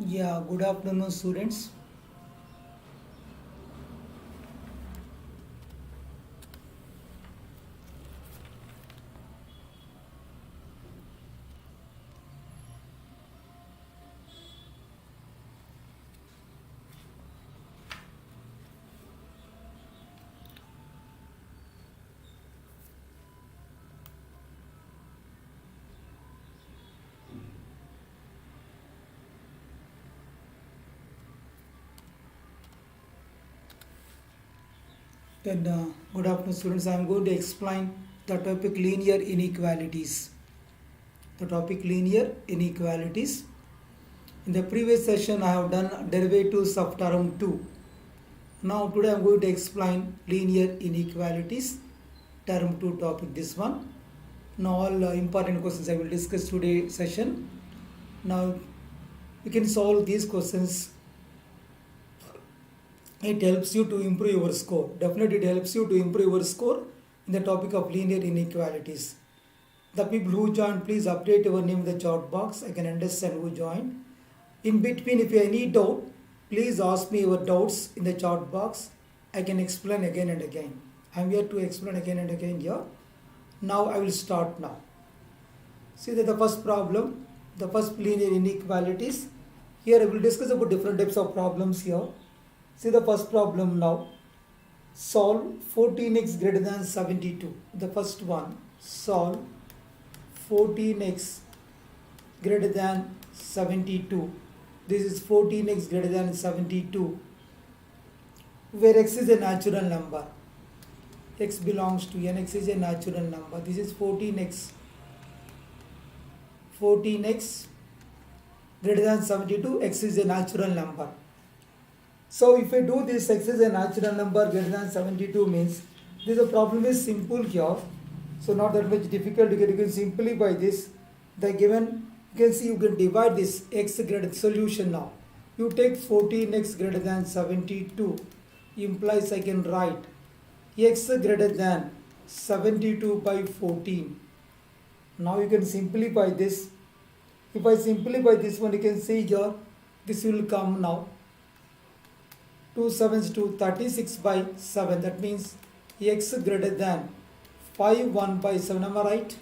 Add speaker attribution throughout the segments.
Speaker 1: Yeah, good afternoon, students. Good afternoon, students. I am going to explain the topic linear inequalities. The topic linear inequalities. In the previous session, I have done derivatives of term 2. Now, today I am going to explain linear inequalities, term 2 topic, this one. Now, all important questions I will discuss today session. Now, you can solve these questions. It helps you to improve your score. Definitely it helps you to improve your score in the topic of linear inequalities. The people who joined, please update your name in the chat box. I can understand who joined. In between, if you have any doubt, please ask me your doubts in the chat box. I can explain again and again. I am here to explain again and again here. Now I will start now. See that the first problem, the first linear inequalities. Here I will discuss about different types of problems here. See the first problem now. Solve 14x greater than 72. The first one. Solve 14x greater than 72. This is 14x greater than 72. Where x is a natural number. X belongs to n. X is a natural number. This is 14x. 14x greater than 72. X is a natural number. So if I do this, x is a natural number greater than 72 means this problem is simple here. So not that much difficult. You can simplify this. The given, you can see you can divide this x greater solution now. You take 14x greater than 72 implies I can write x greater than 72 by 14. Now you can simplify this. If I simplify this one, you can see here this will come now. 2 sevens to 36 by 7. That means x greater than 5 1 by 7. Am I right?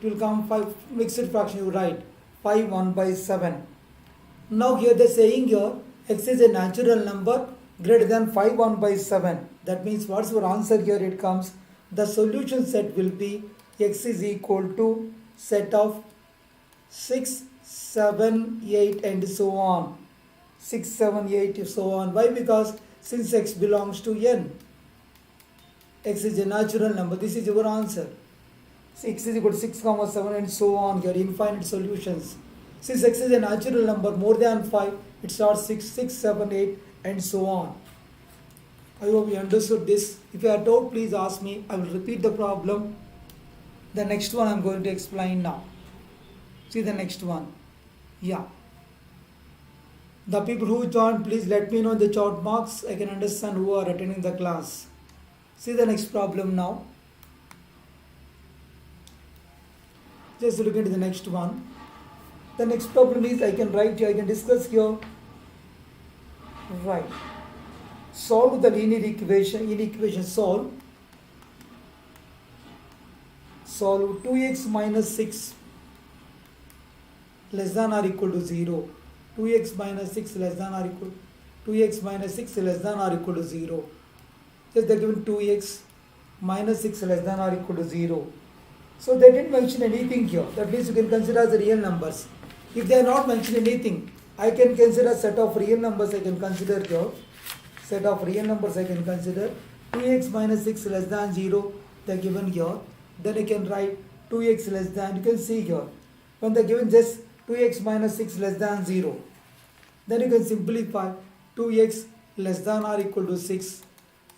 Speaker 1: It will come 5 mixed fraction. You write 5 1 by 7. Now here they are saying here x is a natural number greater than 5 1 by 7. That means what's your answer here? It comes the solution set will be x is equal to set of 6 7 8 and so on. 6 7 8 so on. Why? Because since x belongs to n, x is a natural number. This is your answer. 6 is equal to 6 comma 7 and so on. Here infinite solutions. Since x is a natural number more than 5, it starts 6 6 7 8 and so on. I hope you understood this. If you have doubt, please ask me. I will repeat the problem. The next one I am going to explain now. See the next one. Yeah. The people who joined, please let me know in the chat box. I can understand who are attending the class. See the next problem now. Just look at the next one. The next problem is I can write here, I can discuss here. Right. Solve the linear equation. Solve 2x minus 6 less than or equal to 0. 2x minus 6 less than or equal 2x minus 6 less than or equal to 0. Just they given 2x minus 6 less than or equal to 0. So they didn't mention anything here. That means you can consider as real numbers. If they are not mentioned anything, I can consider set of real numbers. I can consider here. Set of real numbers I can consider 2x minus 6 less than 0. They are given here. Then I can write 2x less than. You can see here when they are given just 2x minus 6 less than 0. Then you can simplify 2x less than or equal to 6.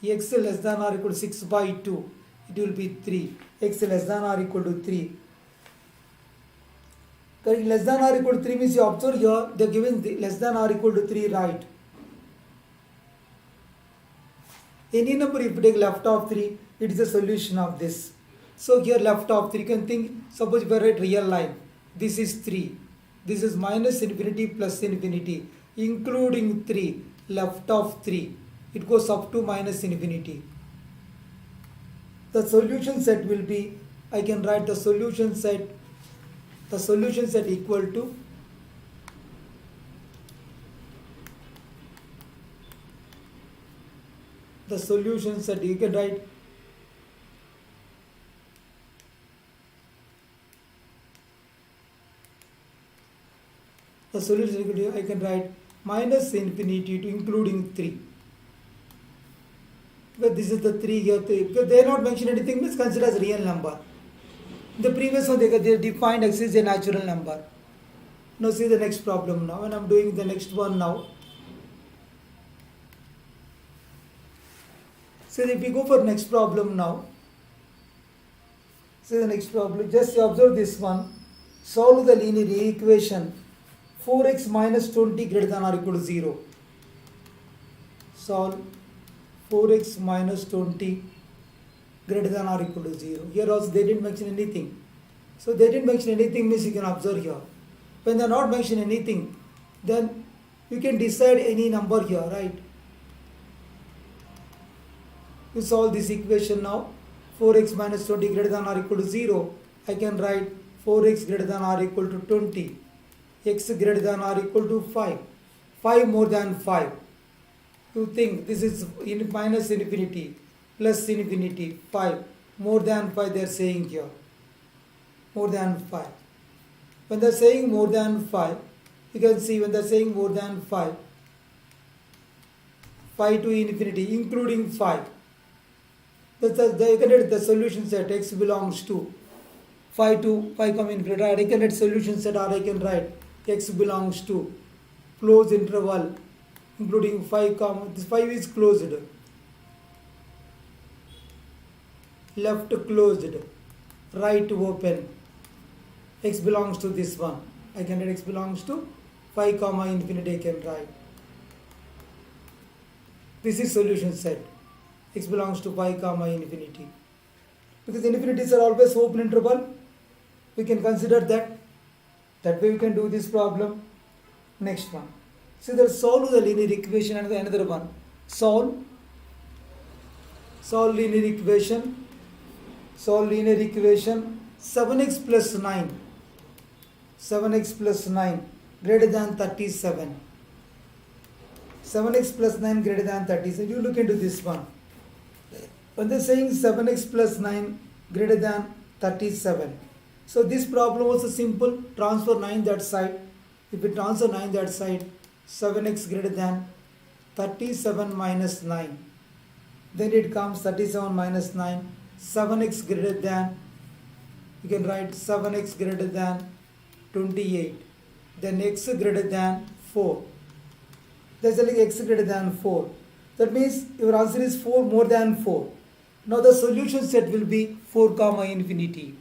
Speaker 1: X less than or equal to 6 by 2. It will be 3. X less than or equal to 3. Correct. Less than or equal to 3 means you observe here they are given less than or equal to 3, right? Any number if you take left of 3, it is the solution of this. So here left of 3, you can think, suppose if I write real line, this is 3. This is minus infinity plus infinity, including 3, left of 3. It goes up to minus infinity. The solution set will be, I can write the solution set equal to the solution set, you can write the solution equal to, I can write minus infinity to including 3. But this is the 3 here, 3. Because they are not mentioned anything, means consider as real number. The previous one they defined x is a natural number. Now see the next problem now, and I am doing the next one now. So if we go for next problem now, see the next problem, just observe this one. Solve the linear equation 4x minus 20 greater than or equal to 0. Solve 4x minus 20 greater than or equal to 0. Here also they didn't mention anything. So they didn't mention anything means you can observe here. When they are not mention anything, then you can decide any number here, right? You solve this equation now. 4x minus 20 greater than or equal to 0. I can write 4x greater than or equal to 20. X greater than or equal to 5. 5 more than 5. You think this is in minus infinity, plus infinity, 5. More than 5 they are saying here. More than 5. When they are saying more than 5, you can see when they are saying more than 5, 5 to infinity, including 5. The solution set x belongs to 5 to 5 comma infinity. I can write solution set, or I can write x belongs to closed interval including 5 comma, this 5 is closed, left closed, right open, x belongs to this one. I can write x belongs to 5 comma infinity, I can write. This is solution set. X belongs to 5 comma infinity. Because infinities are always open interval, we can consider that. That way we can do this problem. Next one. So there solve the linear equation and another one. Solve linear equation. Solve linear equation 7x plus 9. 7x plus 9 greater than 37. 7x plus 9 greater than 37. You look into this one. When they are saying 7x plus 9 greater than 37. So this problem was simple. Transfer 9 that side. If we transfer 9 that side, 7x greater than 37 minus 9. Then it comes 37 minus 9. 7x greater than, you can write 7x greater than 28. Then x greater than 4. That's like x greater than 4. That means your answer is 4 more than 4. Now the solution set will be 4 comma infinity.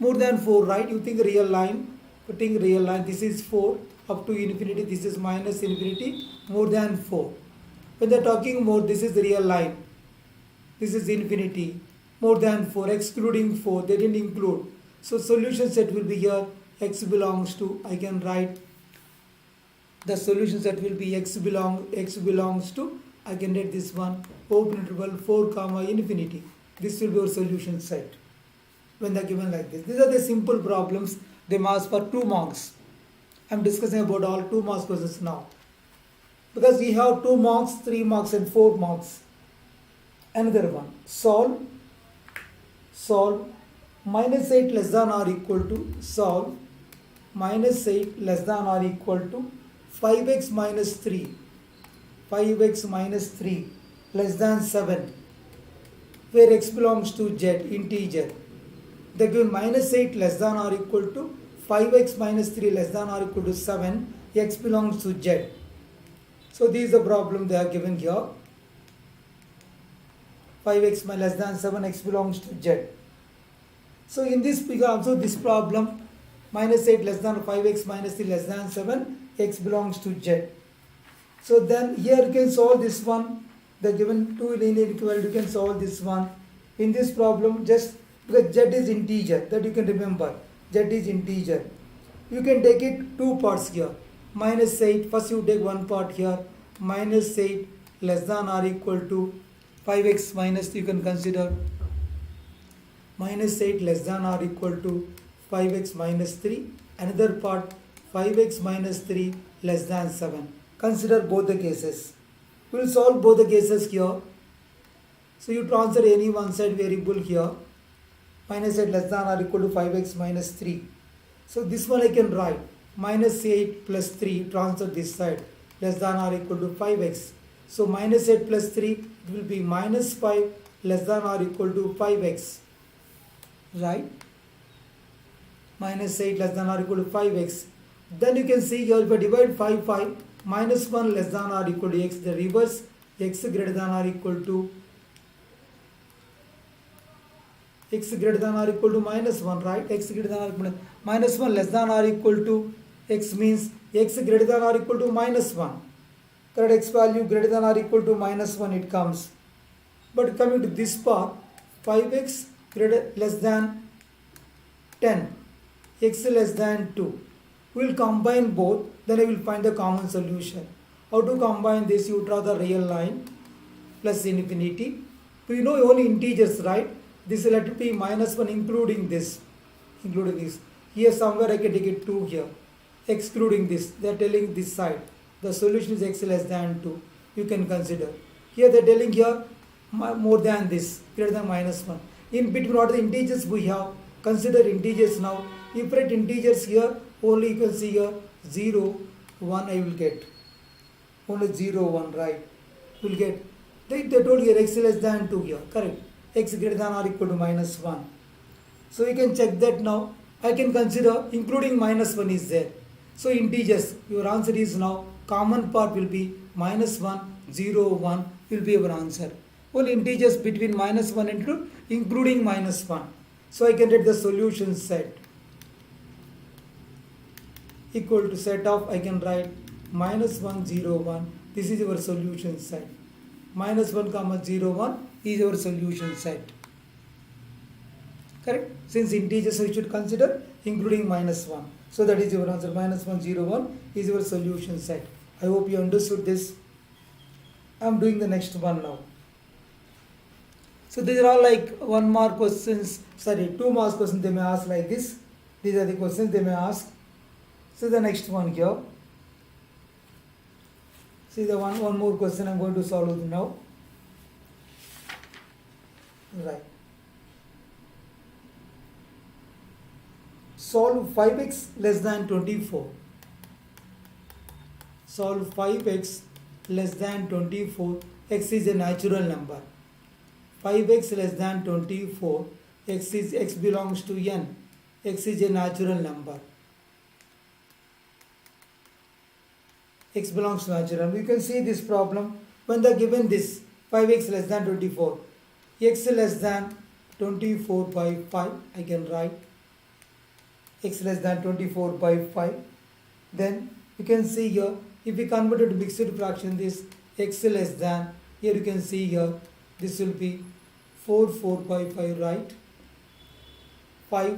Speaker 1: More than 4, right? You think real line. Putting real line, this is 4 up to infinity, this is minus infinity, more than 4. When they are talking more, this is the real line. This is infinity, more than 4, excluding 4, they didn't include. So solution set will be here, x belongs to, I can write, the solution set will be x belongs to, I can write this one, open interval 4 comma infinity. This will be our solution set when they are given like this. These are the simple problems. They ask for 2 marks. I am discussing about all 2 marks questions now. Because we have 2 marks, 3 marks and 4 marks. Another one. Solve minus 8 less than or equal to, solve minus 8 less than or equal to 5x minus 3. 5x minus 3 less than 7. Where x belongs to z, integer. They give minus 8 less than or equal to 5x minus 3 less than or equal to 7, x belongs to z. So this is the problem they are given here. 5x less than 7, x belongs to z. So in this figure also this problem, minus 8 less than 5x minus 3 less than 7, x belongs to z. So then here you can solve this one. They are given 2 linear equivalent, you can solve this one. In this problem, just because z is integer, that you can remember, z is integer. You can take it two parts here. Minus 8, first you take one part here. Minus 8 less than or equal to 5x minus, you can consider minus 8 less than or equal to 5x minus 3. Another part 5x minus 3 less than 7. Consider both the cases. We will solve both the cases here. So you transfer any one side variable here. Minus 8 less than or equal to 5x minus 3. So this one I can write minus 8 plus 3, transfer this side, less than or equal to 5x. So minus 8 plus 3, it will be minus 5 less than or equal to 5x. Right? Minus 8 less than or equal to 5x. Then you can see here, if I divide 5, minus 1 less than or equal to x, the reverse, x greater than or equal to minus 1, right? X greater than or equal to minus 1 less than or equal to x means x greater than or equal to minus 1. Correct, x value greater than or equal to minus 1 it comes. But coming to this part, 5x greater less than 10, x less than 2. We will combine both, then I will find the common solution. How to combine this? You draw the real line plus infinity. We know only integers, right? This will have to be minus 1 including this. Here somewhere I can take it 2 here. Excluding this. They are telling this side. The solution is x less than 2. You can consider. Here they are telling here more than this. Greater than minus 1. In between what are the integers we have? Consider integers now. If I write integers here, only you can see here 0, 1 I will get. Only 0, 1, right? You will get. They told here x less than 2 here. Correct. X greater than or equal to minus 1. So you can check that now. I can consider including minus 1 is there. So integers, your answer is now common part will be minus 1, 0, 1 will be your answer. Only integers between minus 1 and 2 including minus 1. So I can write the solution set equal to set of, I can write minus 1, 0, 1. This is your solution set. Minus 1 comma 0, 1 is your solution set. Correct? Since integers we should consider including minus 1. So that is your answer. Minus 1, 0, 1 is your solution set. I hope you understood this. I am doing the next one now. So these are all like 1 mark questions, 2 mark questions they may ask like this. These are the questions they may ask. So the next one here. See the one more question I am going to solve it now. Right. Solve 5x less than 24. Solve 5x less than 24. X is a natural number. 5x less than 24. X belongs to n. X is a natural number. X belongs to natural. We can see this problem when they are given this 5x less than 24. X less than 24 by 5. I can write x less than 24 by 5. Then you can see here, if we convert it to mixed fraction, this x less than, here you can see here, this will be 4 by 5, right? 4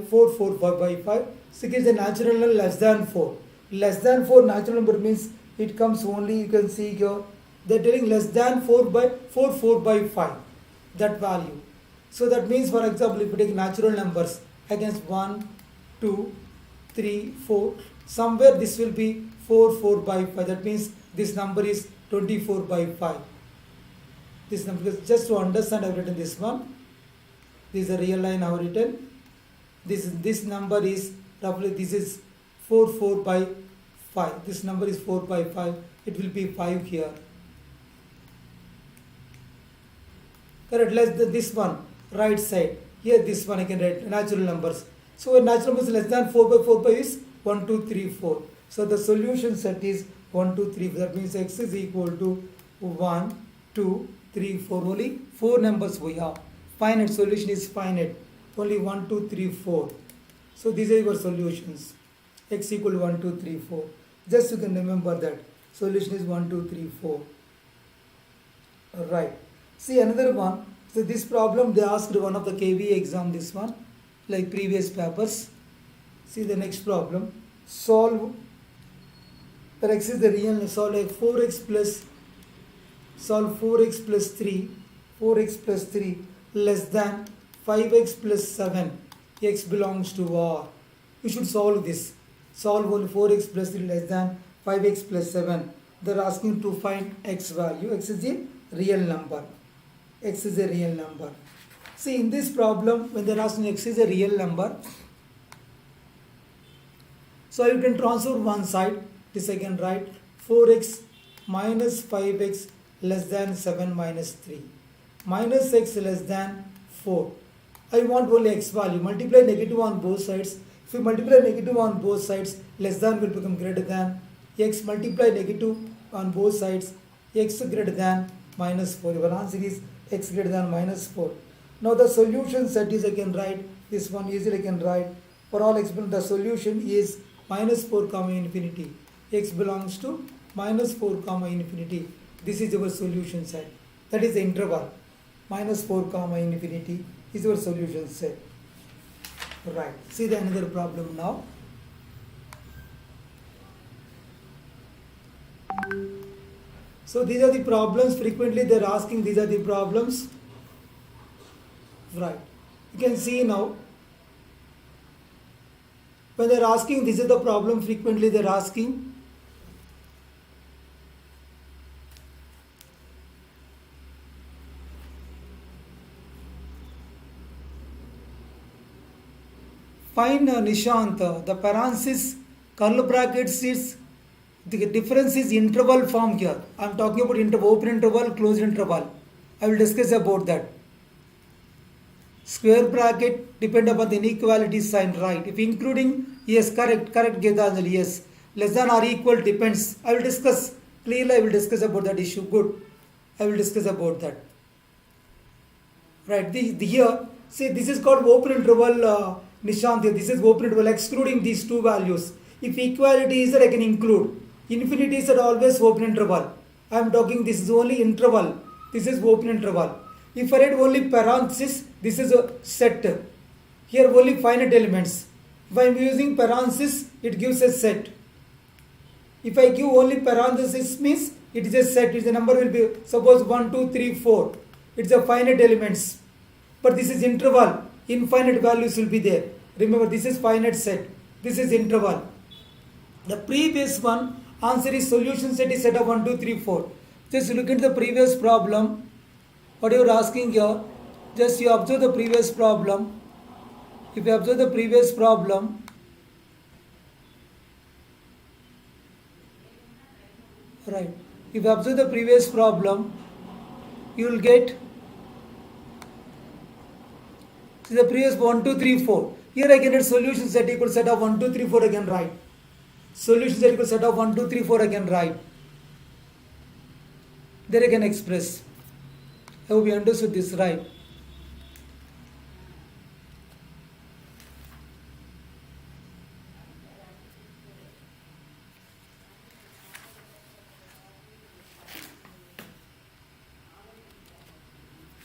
Speaker 1: by 5. 6 is a natural number less than 4. Less than 4 natural number means it comes only, you can see here, they are telling less than 4 by 5, that value. So that means, for example, if you take natural numbers against 1, 2, 3, 4, somewhere this will be 4 by 5. That means this number is 24 by 5. This number, because just to understand I have written this one. This is a real line I have written. This number is roughly, this is 4 by 5. This number is 4 by 5. It will be 5 here. Correct. Let's this one, right side. Here this one I can write natural numbers. So natural numbers less than 4 by 5 is 1, 2, 3, 4. So the solution set is 1, 2, 3. That means x is equal to 1, 2, 3, 4. Only 4 numbers we have. Finite solution is finite. Only 1, 2, 3, 4. So these are your solutions. X equal to 1, 2, 3, 4. Just you can remember that. Solution is 1, 2, 3, 4. Right. See another one. So this problem they asked one of the KVPY exam, this one, like previous papers. See the next problem. solve where x is the real, solve like 4x plus, solve 4x plus 3, 4x plus 3 less than 5x plus 7, x belongs to R. You should solve this. Solve only 4x plus 3 less than 5x plus 7. They are asking to find x value. X is a real number. X is a real number. See, in this problem, when they are asking x is a real number, so you can transfer one side. This I can write 4x minus 5x less than 7 minus 3 minus x less than 4. I want only x value. Multiply negative on both sides. If you multiply negative on both sides, less than will become greater than. X multiply negative on both sides, x greater than minus 4. Your answer is x greater than minus 4. Now the solution set is, I can write this one easily. I can write for all x, the solution is minus 4 comma infinity. X belongs to minus 4 comma infinity. This is our solution set. That is the interval. Minus 4 comma infinity is our solution set. Right. See the another problem now. So these are the problems. Frequently they are asking, these are the problems. Right. You can see now. When they are asking, this is the problem. Frequently they are asking. Find Nishant, the parenthesis, curly brackets is, the difference is interval form here. I am talking about open interval, closed interval. I will discuss about that. Square bracket depend upon the inequality sign, right? If including, yes, correct, Getanjali, yes. Less than or equal depends. I will discuss, clearly I will discuss about that issue. Good. I will discuss about that. Right, here, see this is called open interval, Nishant, this is open interval, excluding these two values. If equality is that, I can include. Infinity is that always open interval. I am talking, this is only interval. This is open interval. If I write only parenthesis, this is a set. Here only finite elements. If I am using parenthesis, it gives a set. If I give only parenthesis, means it is a set. The number will be, suppose 1, 2, 3, 4. It's a finite elements. But this is interval. Infinite values will be there. Remember, this is finite set. This is interval. The previous one, answer is solution set is set of 1, 2, 3, 4. Just look at the previous problem. What you are asking here, just you observe the previous problem. If you observe the previous problem, right, if you observe the previous problem, you will get, see the previous 1, 2, 3, 4. Here I can get solution set equal set of 1, 2, 3, 4 I can write. Solution set equal set of 1, 2, 3, 4 I can write. There I can express. I hope you understood this, right?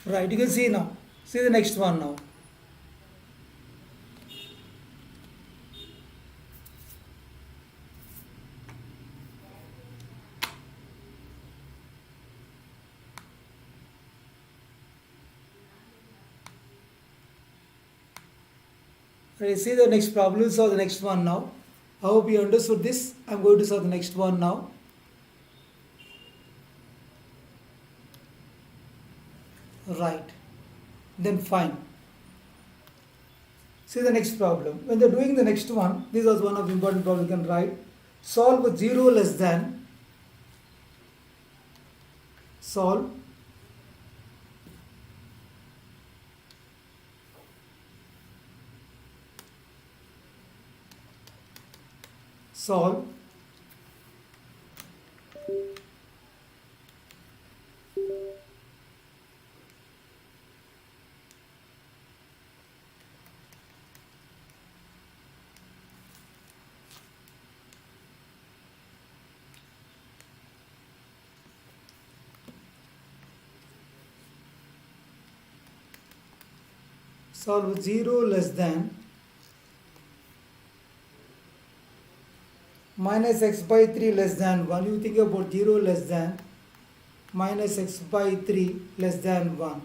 Speaker 1: Right, you can see now. See the next one now. Right, see the next problem. We'll solve the next one now. I hope you understood this. I'm going to solve the next one now. Right. Then fine. See the next problem. When they're doing the next one, this was one of the important problems you can write. Solve with 0 less than. Solve. Solve. Solve 0 less than minus x by 3 less than 1. You think about 0 less than minus x by 3 less than 1.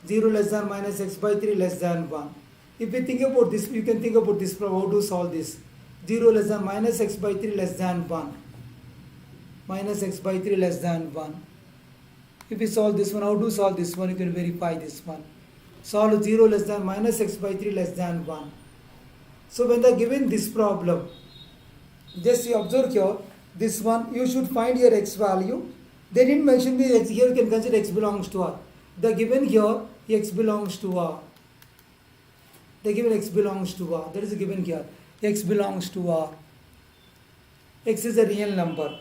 Speaker 1: 0 less than minus x by 3 less than 1. If we think about this, you can think about this problem, how to solve this. 0 less than minus x by 3 less than 1. Minus x by 3 less than 1. If we solve this one, how to solve this one? You can verify this one. Solve 0 less than minus x by 3 less than 1. So when they are given this problem, just you observe here, this one, you should find your x value. They didn't mention the x, here you can consider x belongs to R. They are given here, x belongs to R. They given x belongs to R. That is given here. X belongs to R. X is a real number.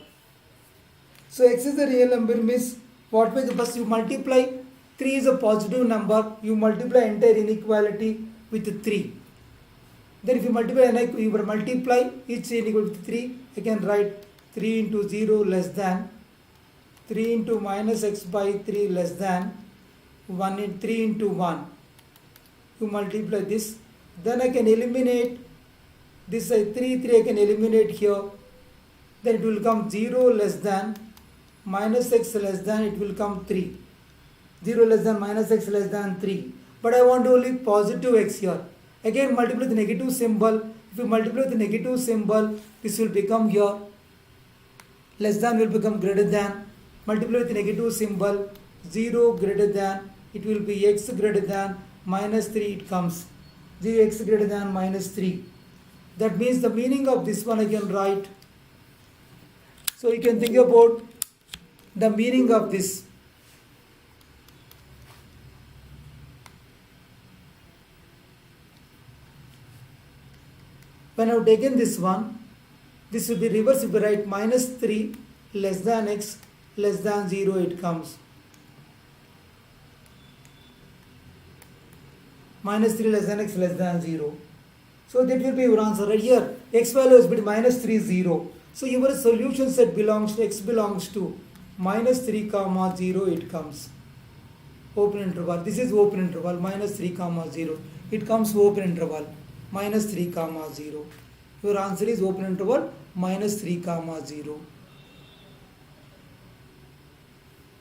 Speaker 1: So x is a real number means what way? First you multiply. 3 is a positive number. You multiply entire inequality with 3. Then if you multiply each inequality with 3, I can write 3 into 0 less than 3 into minus x by 3 less than 1 in 3 into 1. You multiply this. Then I can eliminate this 3 I can eliminate here. Then it will come 0 less than minus x less than, it will come 3. 0 less than minus x less than 3. But I want only positive x here. Again multiply the negative symbol. If you multiply the negative symbol, this will become here. Less than will become greater than. Multiply with the negative symbol. 0 greater than. It will be x greater than minus 3 it comes. 0 x greater than minus 3. That means the meaning of this one I can write. So you can think about the meaning of this. When I have taken this one, this will be reversed. If we write minus 3 less than x less than 0, it comes. Minus 3 less than x less than 0. So that will be your answer right here. X value is between minus 3, 0. So your solution set belongs to x belongs to minus 3 comma 0, it comes. Open interval. This is open interval minus 3 comma 0. It comes open interval minus 3 comma 0. Your answer is open interval minus 3 comma 0.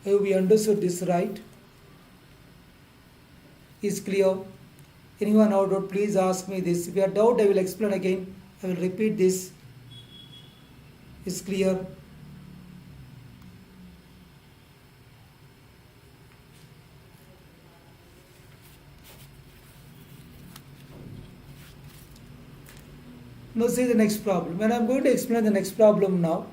Speaker 1: Have we understood this right? Is clear? Anyone out doubt, please ask me this. If you have doubt, I will explain again. I will repeat this. Is clear? Now see the next problem. When I am going to explain the next problem now.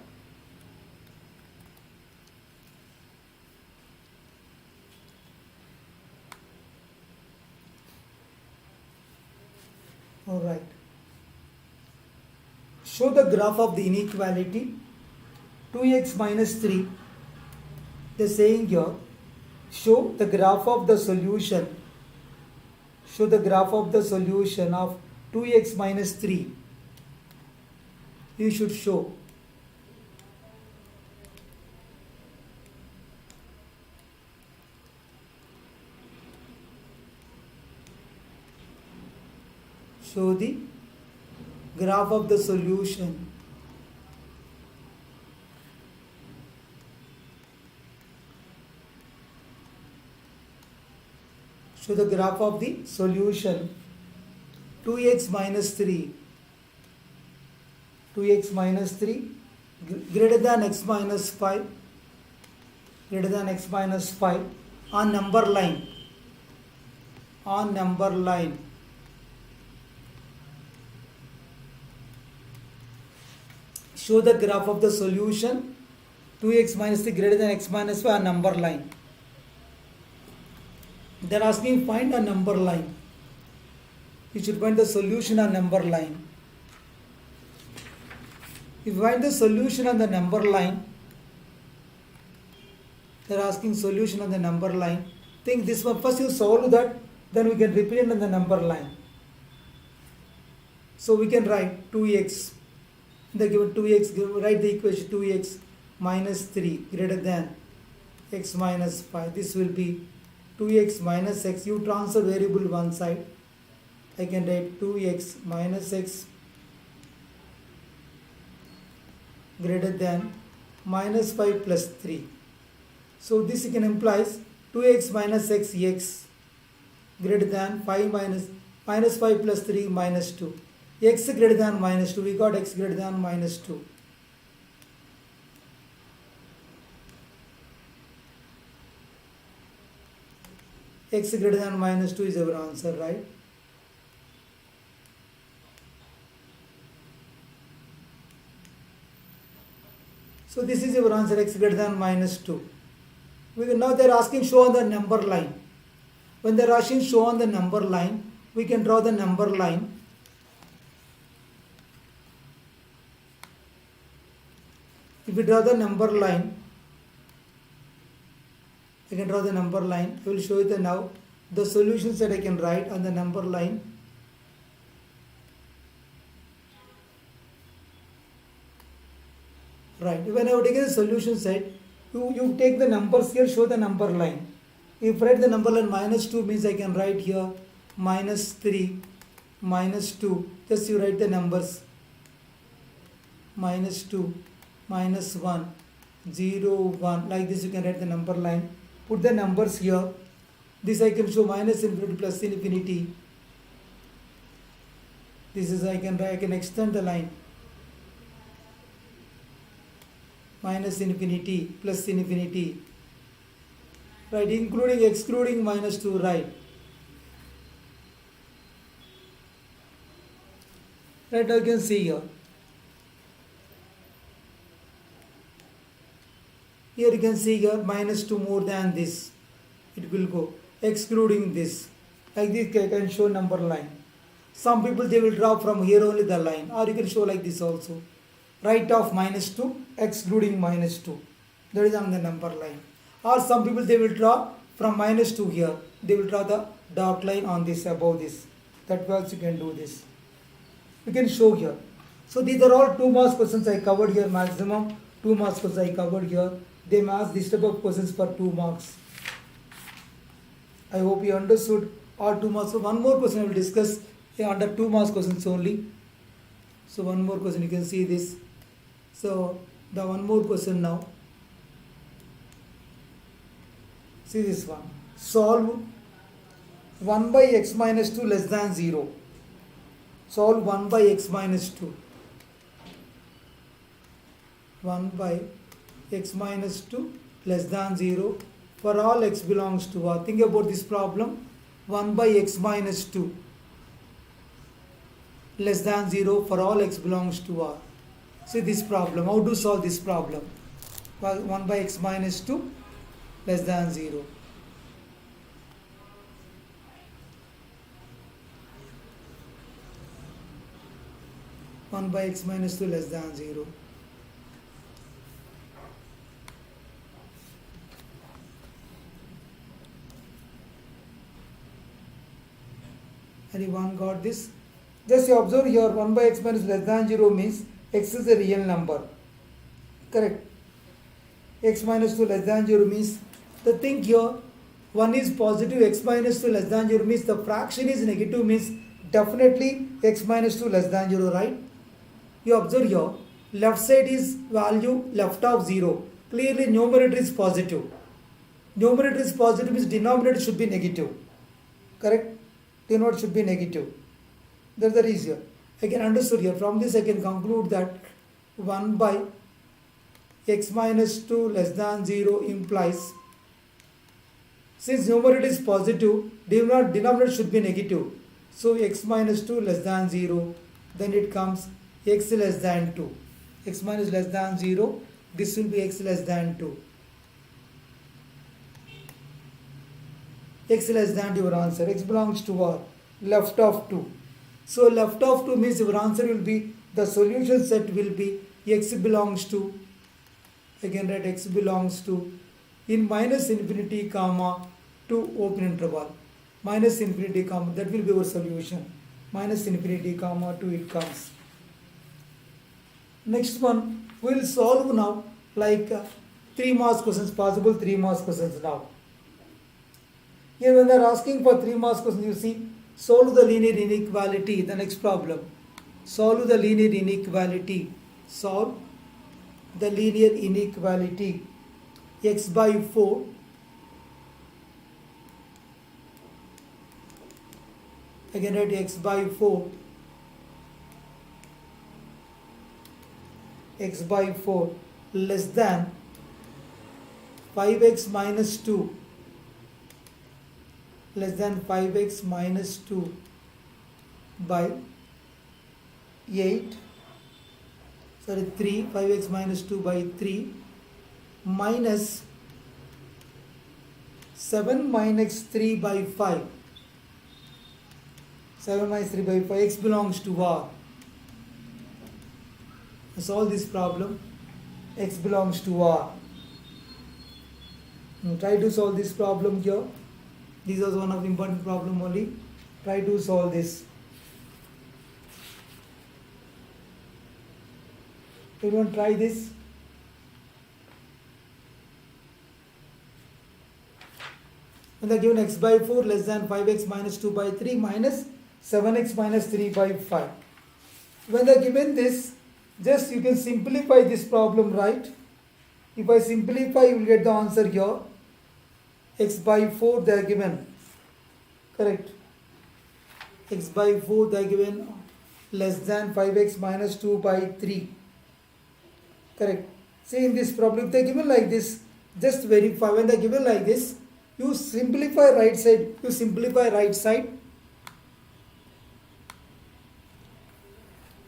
Speaker 1: Alright. Show the graph of the inequality 2x minus 3. They are saying here, show the graph of the solution. Show the graph of the solution of 2x minus 3. You should show. Show the graph of the solution. Show the graph of the solution 2x minus 3. 2x minus 3 greater than x minus 5. Greater than x minus 5 on number line. On number line. Show the graph of the solution 2x minus 3 greater than x minus 5 on number line. They are asking find a number line. You should find the solution on number line. If you find the solution on the number line, they are asking solution on the number line. Think this one, first you solve that, then we can represent on the number line. So we can write 2x. They given 2x, write the equation 2x minus 3 greater than x minus 5. This will be 2x minus x. You transfer variable one side. I can write 2x minus x greater than minus 5 plus 3. So this can implies 2x minus x greater than 5 minus 5 plus 3 minus 2. X greater than minus 2. We got x greater than minus 2. X greater than minus 2 is our answer, right? So this is your answer, x greater than minus 2. Now they are asking show on the number line. When they are asking show on the number line, we can draw the number line. If we draw the number line, I can draw the number line. I will show you now the solutions that I can write on the number line. Right. When I have taken the solution set, you take the numbers here, show the number line. If I write the number line minus 2 means I can write here minus 3, minus 2. Just you write the numbers. Minus 2, minus 1, 0, 1. Like this you can write the number line. Put the numbers here. This I can show minus infinity plus infinity. This is I can extend the line. Minus infinity plus infinity. Right, including excluding minus 2, right. Right, I can see here. Here you can see here minus 2 more than this. It will go. Excluding this. Like this I can show number line. Some people they will draw from here only the line. Or you can show like this also. Right of minus 2, excluding minus 2. That is on the number line. Or some people they will draw from minus 2 here. They will draw the dot line on this, above this. That way also you can do this. You can show here. So these are all 2 marks questions I covered here, maximum 2 marks questions I covered here. They may ask this type of questions for 2 marks. I hope you understood all 2 marks. So one more question I will discuss under 2 marks questions only. So one more question, you can see this. So the one more question now. See this one. Solve 1 by x minus 2 less than 0. Solve 1 by x minus 2. 1 by x minus 2 less than 0 for all x belongs to R. Think about this problem. 1 by x minus 2 less than 0 for all x belongs to R. See this problem. How to solve this problem? 1 by x minus 2 less than 0. One by x minus 2 less than 0. Anyone got this? Just you observe here 1 by x minus less than 0 means x is a real number. Correct. X minus 2 less than 0 means the thing here 1 is positive, x minus 2 less than 0 means the fraction is negative, means definitely x minus 2 less than 0, right? You observe here left side is value left of 0. Clearly numerator is positive. Numerator is positive means denominator should be negative. Correct? Denominator should be negative. That's the reason. I can understand here. From this I can conclude that 1 by x minus 2 less than 0 implies, since numerator is positive, denominator should be negative. So x minus 2 less than 0, then it comes x less than 2. X minus less than 0, this will be x less than 2. X less than your answer. X belongs to R. Left of 2. So left of 2 means your answer will be, the solution set will be x belongs to, again write x belongs to, in minus infinity comma to open interval. Minus infinity comma, that will be our solution. Minus infinity comma 2 it comes. Next one, we will solve now like 3 marks questions, possible 3 marks questions now. Here when they are asking for 3 marks questions, you see, solve the linear inequality, the next problem. Solve the linear inequality. Solve the linear inequality x by 4 again write x by 4 less than 5x minus 2 less than 5x minus 2 by 8 3 5x minus 2 by 3 minus 7 minus 3 by 5 7 minus 3 by 5 x belongs to R. Solve this problem. X belongs to R. Try to solve this problem here. This was one of the important problem only. Try to solve this. Everyone try this. When they are given x by 4 less than 5x minus 2 by 3 minus 7x minus 3 by 5. When they are given this, just you can simplify this problem, right? If I simplify, you will get the answer here. X by 4 they are given. Correct. X by 4 they are given less than 5x minus 2 by 3. Correct. See in this problem, if they are given like this, just verify. When they are given like this, you simplify right side. You simplify right side.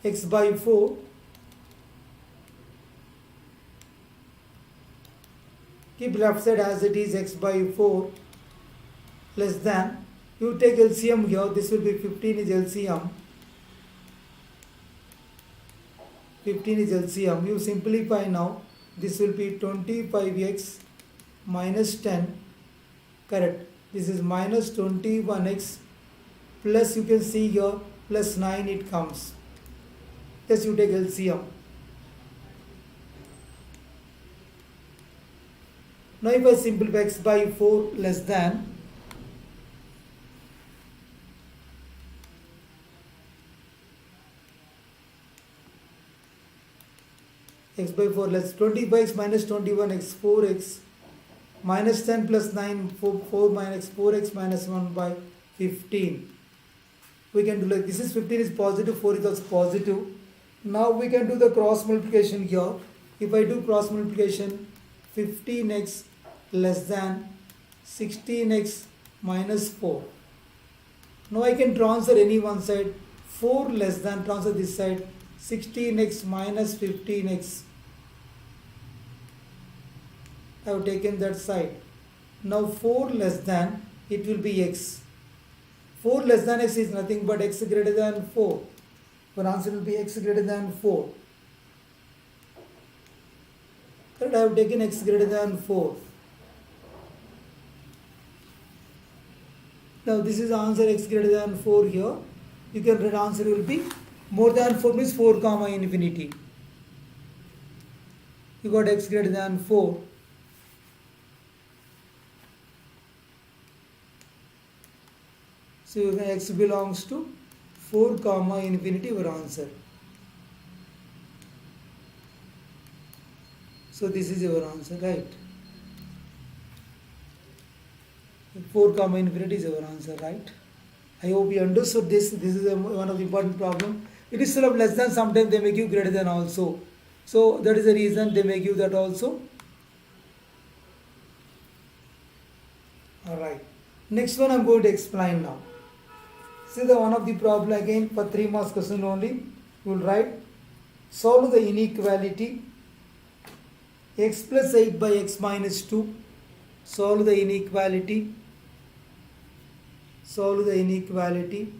Speaker 1: X by 4 keep left side as it is, x by 4 less than, you take LCM here, this will be 15 is LCM, 15 is LCM, you simplify now, this will be 25x minus 10, correct, this is minus 21x plus you can see here plus 9 it comes, just you take LCM. Now if I simplify x by 4 less than x by 4 less 20x minus 21x 4x minus 10 plus 9 4 minus 4x minus 1 by 15. We can do like this is 15 is positive, 4 is also positive. Now we can do the cross multiplication here. If I do cross multiplication, 15x less than 16x minus 4. Now I can transfer any one side. 4 less than, transfer this side, 16x minus 15x. I have taken that side. Now 4 less than, it will be x. 4 less than x is nothing but x greater than 4. Our answer will be x greater than 4. Correct, I have taken x greater than 4. Now this is answer x greater than 4 here. You can write answer will be more than 4 means 4 comma infinity. You got x greater than 4. So x belongs to 4 comma infinity your answer. So this is your answer, right? 4 comma infinity is your answer, right? I hope you understood this. This is one of the important problem. It is still of less than, sometimes they make you greater than also. So that is the reason they make you that also. Alright. Next one I am going to explain now. See the one of the problem again for 3 marks question only. You will write, solve the inequality x plus 8 by x minus 2. Solve the inequality. Solve the inequality.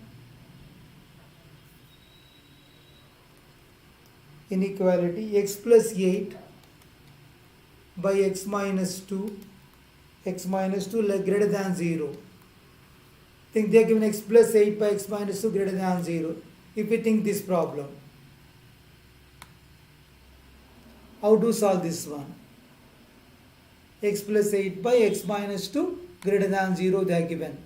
Speaker 1: Inequality x plus 8 by x minus 2. X minus 2 greater than 0. Think they are given x plus 8 by x minus 2 greater than 0. If we think this problem, how to solve this one? X plus 8 by x minus 2 greater than 0 they are given.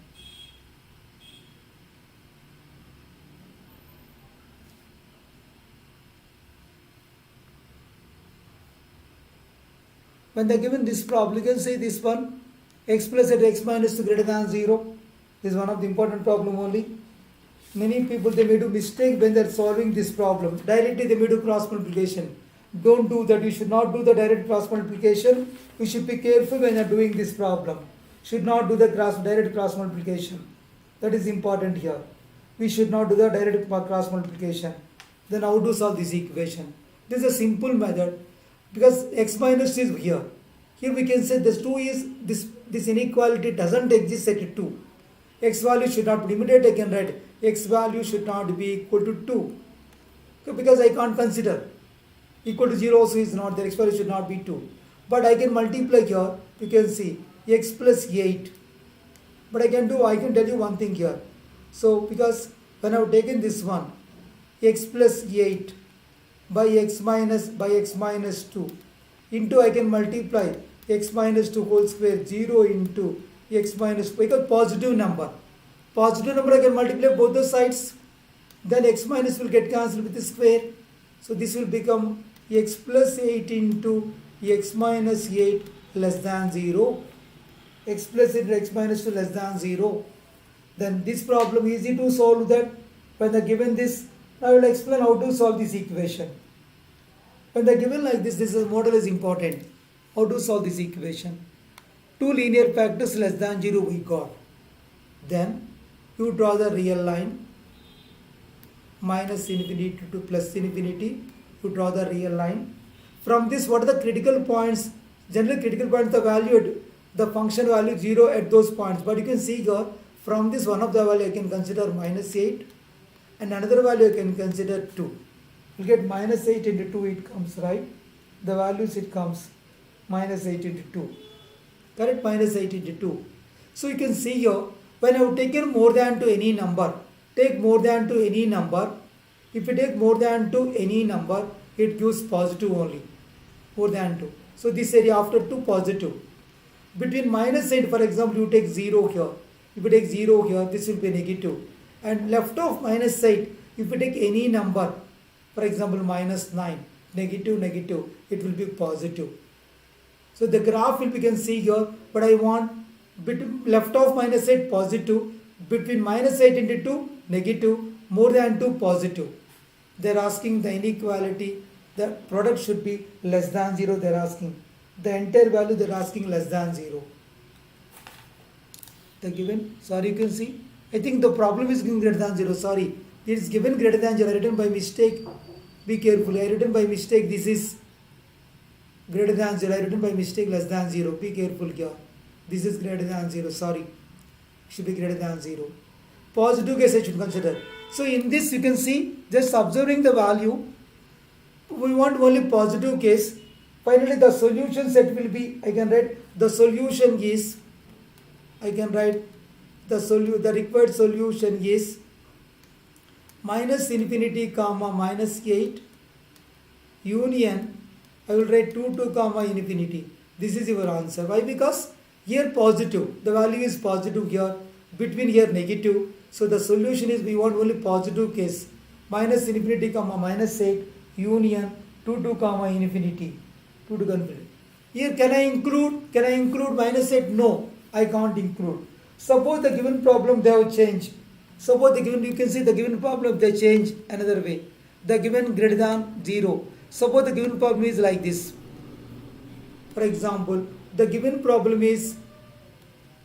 Speaker 1: When they given this problem, you can say this one, x plus at x minus 2 greater than 0. This is one of the important problem only. Many people, they may do mistake when they are solving this problem. Directly they may do cross multiplication. Don't do that. You should not do the direct cross multiplication. You should be careful when you are doing this problem. Should not do the direct cross multiplication. That is important here. We should not do the direct cross multiplication. Then how to solve this equation? This is a simple method because x minus is here. Here we can say this 2 is, this inequality doesn't exist at 2. X value should not be limited. I can write x value should not be equal to 2. Okay, because I can't consider. Equal to 0 also is not there. X value should not be 2. But I can multiply here. You can see x plus 8. But I can tell you one thing here. So because when I have taken this one, x plus 8 by x minus 2 into, I can multiply x minus 2 whole square, 0 into x minus, because positive number I can multiply both the sides, then x minus will get cancelled with the square. So this will become x plus 8 into x minus 8 less than 0. X plus 8 x minus 2 less than 0. Then this problem easy to solve that. When they given this, I will explain how to solve this equation. When they given like this model is important. How to solve this equation? Two linear factors less than 0 we got. Then you draw the real line, minus infinity to plus infinity. You draw the real line. From this, what are the critical points? Generally critical points, the value, the function value 0 at those points. But you can see here, from this one of the value I can consider minus 8 and another value I can consider 2. You get minus 8 into 2 it comes, right? The values it comes minus 8 into 2. Correct? Minus 8 into 2. So you can see here, when I have taken more than to any number, take more than to any number. If you take more than to any number, it gives positive only. More than 2. So this area after 2 positive. Between minus 8, for example, you take 0 here. If you take 0 here, this will be negative. And left of minus 8, if you take any number, for example, minus 9, negative, it will be positive. So the graph will, we can see here, but I want between left of minus 8 positive, between minus 8 into 2 negative, more than 2 positive. They are asking the inequality, the product should be less than 0, they are asking. The entire value they are asking less than 0. The given, sorry, you can see, I think the problem is given greater than 0, sorry. It is given greater than 0, I written by mistake. Be careful, I written by mistake, this is greater than 0, I written by mistake less than 0. Be careful here. This is greater than 0, sorry. Should be greater than 0. Positive case I should consider. So in this you can see, just observing the value, we want only positive case. Finally the solution set will be, I can write the solution is, the required solution is minus infinity comma minus 8 union, I will write 2 comma infinity. This is your answer. Why? Because here positive, the value is positive here, between here negative. So the solution is, we want only positive case. Minus infinity comma minus 8 union 2 comma infinity. 2 to infinity. Here can I include minus 8? No, I can't include. Suppose the given problem they have changed. Suppose the given, you can see the given problem they change another way. The given greater than 0. Suppose the given problem is like this. For example, the given problem is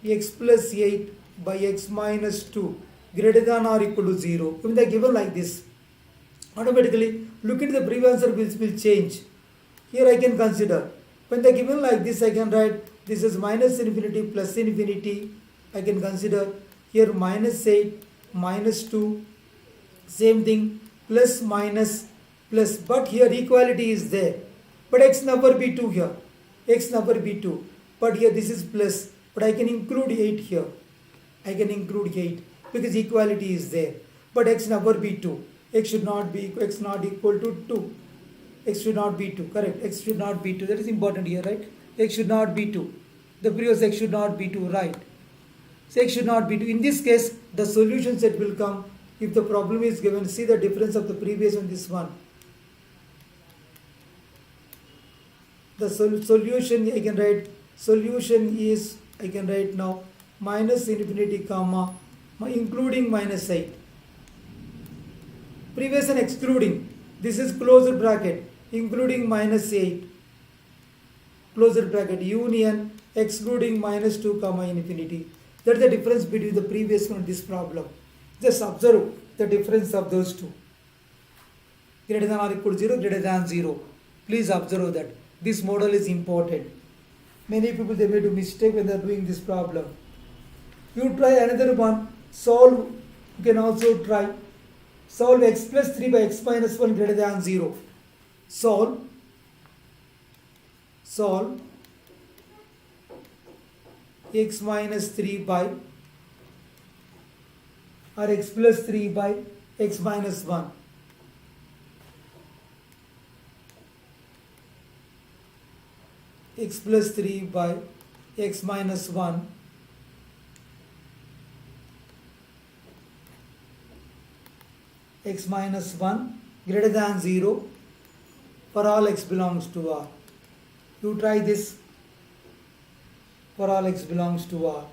Speaker 1: x plus 8 by x minus 2 greater than or equal to 0. When they are given like this, automatically look at the previous answer will change. Here I can consider. When they are given like this, I can write this is minus infinity plus infinity. I can consider here minus 8 minus 2, same thing, plus minus plus, but here equality is there. But x never be 2 here. X never be 2. But here this is plus. But I can include 8 here. I can include 8 because equality is there. But x never be 2. X should not be, x not equal to 2. X should not be 2. Correct. X should not be 2. That is important here, right? X should not be 2. The previous x should not be 2, right? So x should not be 2. In this case, the solution set will come if the problem is given. See the difference of the previous and this one. The solution I can write, solution is, I can write now, minus infinity comma, including minus 8. Previous and excluding. This is closed bracket, including minus 8. Closed bracket, union, excluding minus 2 comma infinity. That's the difference between the previous one and this problem. Just observe the difference of those two. Greater than or equal to 0, greater than 0. Please observe that. This model is important. Many people, they may do mistake when they are doing this problem. You try another one. Solve. You can also try. Solve x plus 3 by x minus 1 greater than 0. Solve x minus 3 by or x plus 3 by x minus 1. X plus 3 by x minus 1 x minus 1 greater than 0 for all x belongs to R. You try this for all x belongs to R.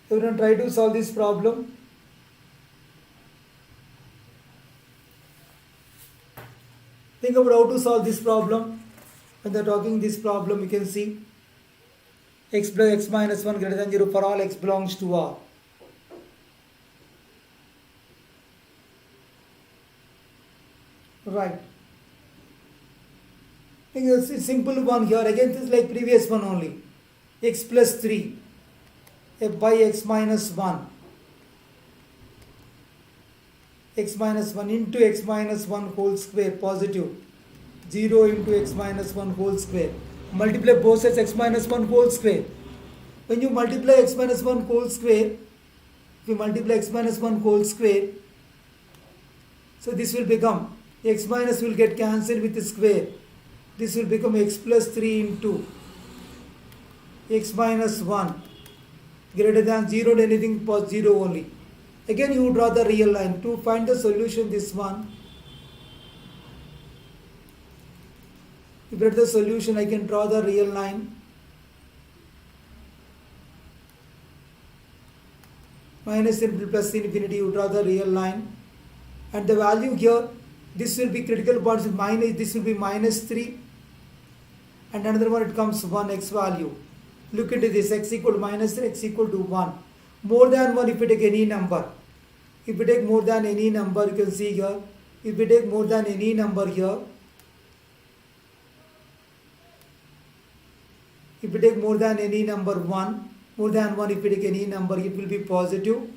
Speaker 1: Everyone try to solve this problem. Think about how to solve this problem. When they are talking this problem, you can see x plus x minus 1 greater than 0 for all x belongs to R. Right. I think it's a simple one here. Again, this is like previous one only. X plus 3 by x minus 1. X minus 1 into x minus 1 whole square positive. 0 into x minus 1 whole square. Multiply both sides x minus 1 whole square. When you multiply x minus 1 whole square, if you multiply x minus 1 whole square, so this will become, x minus will get cancelled with the square. This will become x plus 3 into x minus 1 greater than 0 and anything plus 0 only. Again you draw the real line. To find the solution, this one, if you get the solution, I can draw the real line. Minus infinity plus infinity, you draw the real line. And the value here, this will be critical points, minus, this will be minus 3. And another one, it comes 1 x value. Look into this, x equal to minus 3, x equal to 1. More than 1 if you take any number. If you take more than any number, you can see here. If you take more than any number here, if you take more than any number 1, more than 1 if you take any number, it will be positive.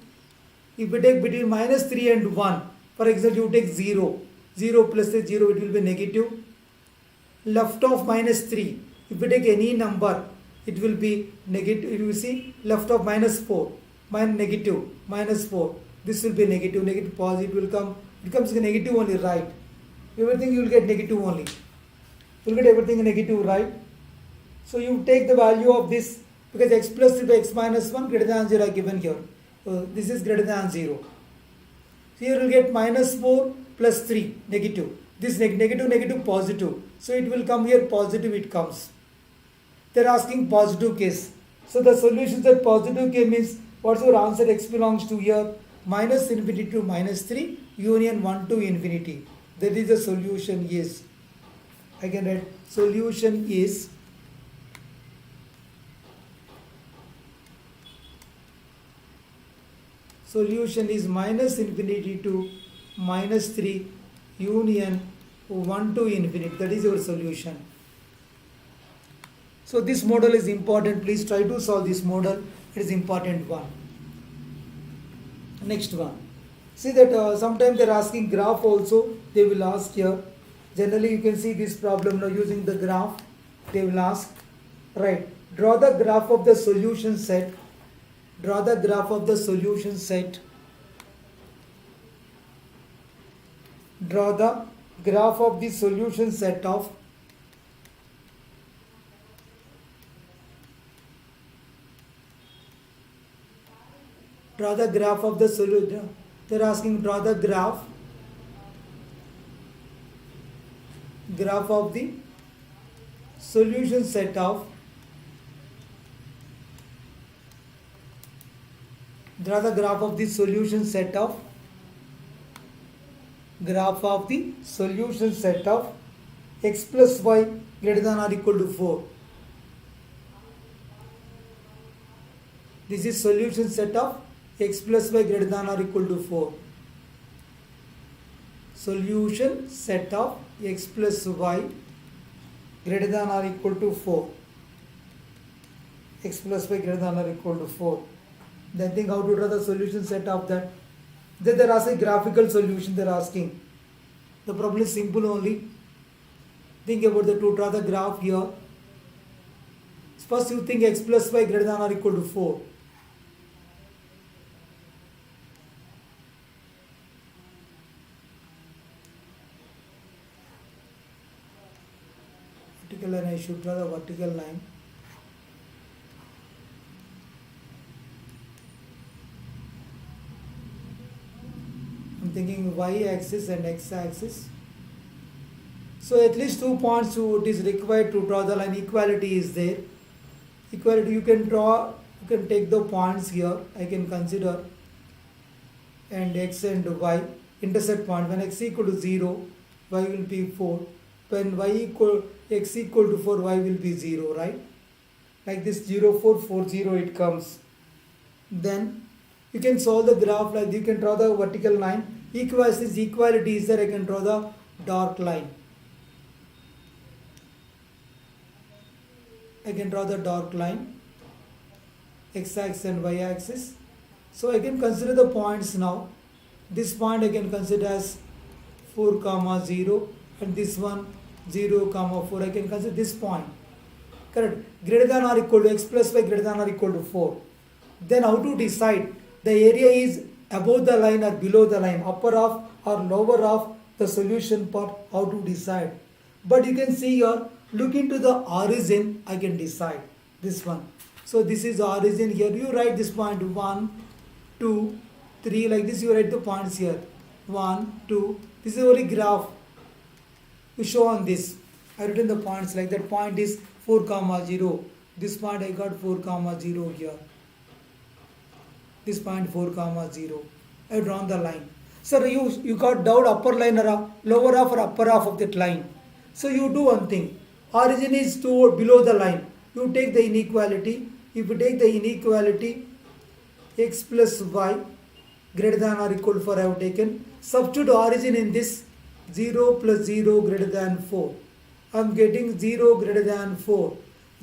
Speaker 1: If you take between minus 3 and 1, for example, you take 0. 0 plus 0, it will be negative. Left of minus 3, if you take any number, it will be negative. You see, left of minus 4, negative, minus 4. This will be negative, negative, positive will come. It comes negative only, right? Everything you will get negative only. You will get everything negative, right? So you take the value of this, because x plus 3 by x minus 1 greater than 0 are given here. So this is greater than 0. So here you will get minus 4 plus 3, negative. This negative, negative, positive. So it will come here, positive it comes. They are asking positive case. So the solution that positive case means, what's your answer? X belongs to here, minus infinity to minus 3, union 1 to infinity. That is the solution is. I can write solution is minus infinity to minus 3 union 1 to infinity. That is your solution. So this model is important. Please try to solve this model. It is important one. Next one. See that sometimes they are asking graph also. They will ask here. Generally you can see this problem now using the graph. They will ask, right, draw the graph of the solution set. Draw the graph of the solution set. Draw the graph of the solution set of draw the graph of the solution. They are asking draw the graph of the solution set of, draw the graph of the solution set of, x plus y greater than or equal to 4. This is solution set of x plus y greater than or equal to 4. Solution set of x plus y greater than or equal to 4. X plus y greater than or equal to 4. Then think how to draw the solution set of that. Then there is a graphical solution they are asking. The problem is simple only. Think about to draw the graph here. First you think x plus y greater than or equal to 4. Vertical line, I should draw the vertical line. I'm thinking y axis and x axis. So at least 2 points it is required to draw the line. Equality is there. Equality you can draw, you can take the points here. I can consider, and x and y intersect point. When x equal to 0, y will be 4. When x equal to 4, y will be 0, right? Like this 0, 4, 4, 0 it comes. Then you can solve the graph like you can draw the vertical line. Equality is there, I can draw the dark line. I can draw the dark line, x-axis and y-axis. So I can consider the points now. This point I can consider as 4, 0, and this one 0, 4. I can consider this point. Correct. Greater than or equal to x plus y greater than or equal to 4. Then how to decide the area is above the line or below the line, upper half or lower half, the solution part, how to decide. But you can see here, look into the origin, I can decide this one. So this is origin here. You write this point 1, 2, 3 like this. You write the points here 1, 2. This is only graph. You show on this. I written the points like that. Point is 4, 0. This point I got 4, 0 here. This point 4, 0. I have drawn the line. Sir, you got doubt upper line or lower half or upper half of that line. So you do one thing. Origin is below the line. You take the inequality. If you take the inequality, x plus y greater than or equal to 4 I have taken. Substitute origin in this, 0 plus 0 greater than 4. I am getting 0 greater than 4.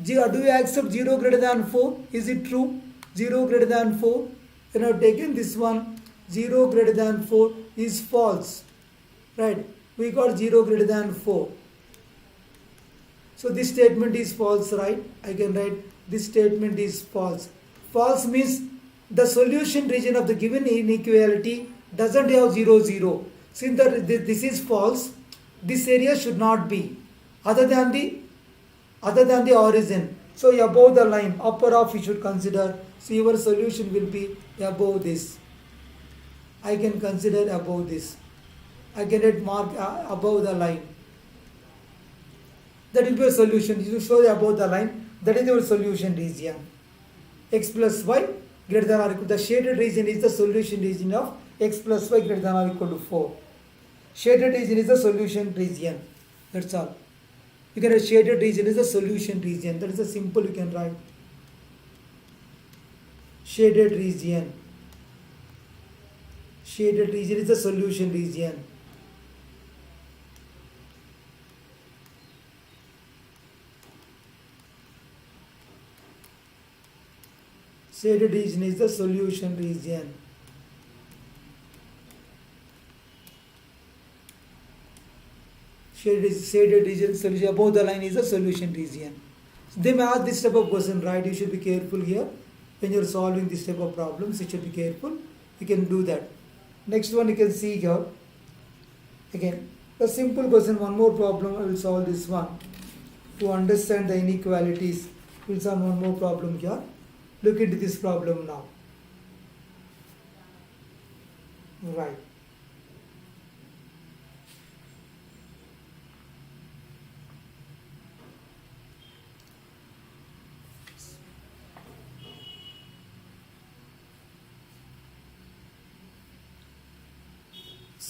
Speaker 1: Do you accept 0 greater than 4? Is it true? 0 greater than 4. Then I have taken this one, 0 greater than 4 is false. Right? We got 0 greater than 4. So this statement is false, right? I can write this statement is false. False means the solution region of the given inequality doesn't have 0, 0. Since this is false, this area should not be other than the origin. So above the line, upper half you should consider. So your solution will be above this. I can consider above this. I can write mark above the line. That will be a solution. You show above the line. That is your solution region. X plus y greater than or equal to, the shaded region is the solution region of x plus y greater than or equal to 4. Shaded region is the solution region. That's all. You can write shaded region is the solution region. That is a simple you can write. Shaded region. Shaded region is the solution region. Shaded region is the solution region. Shaded region solution above the line is the solution region. So they may ask this type of question, right? You should be careful here when you are solving this type of problems. You should be careful. You can do that. Next one you can see here. Again, a simple question. One more problem. I will solve this one to understand the inequalities. We'll solve one more problem here. Look into this problem now. Right.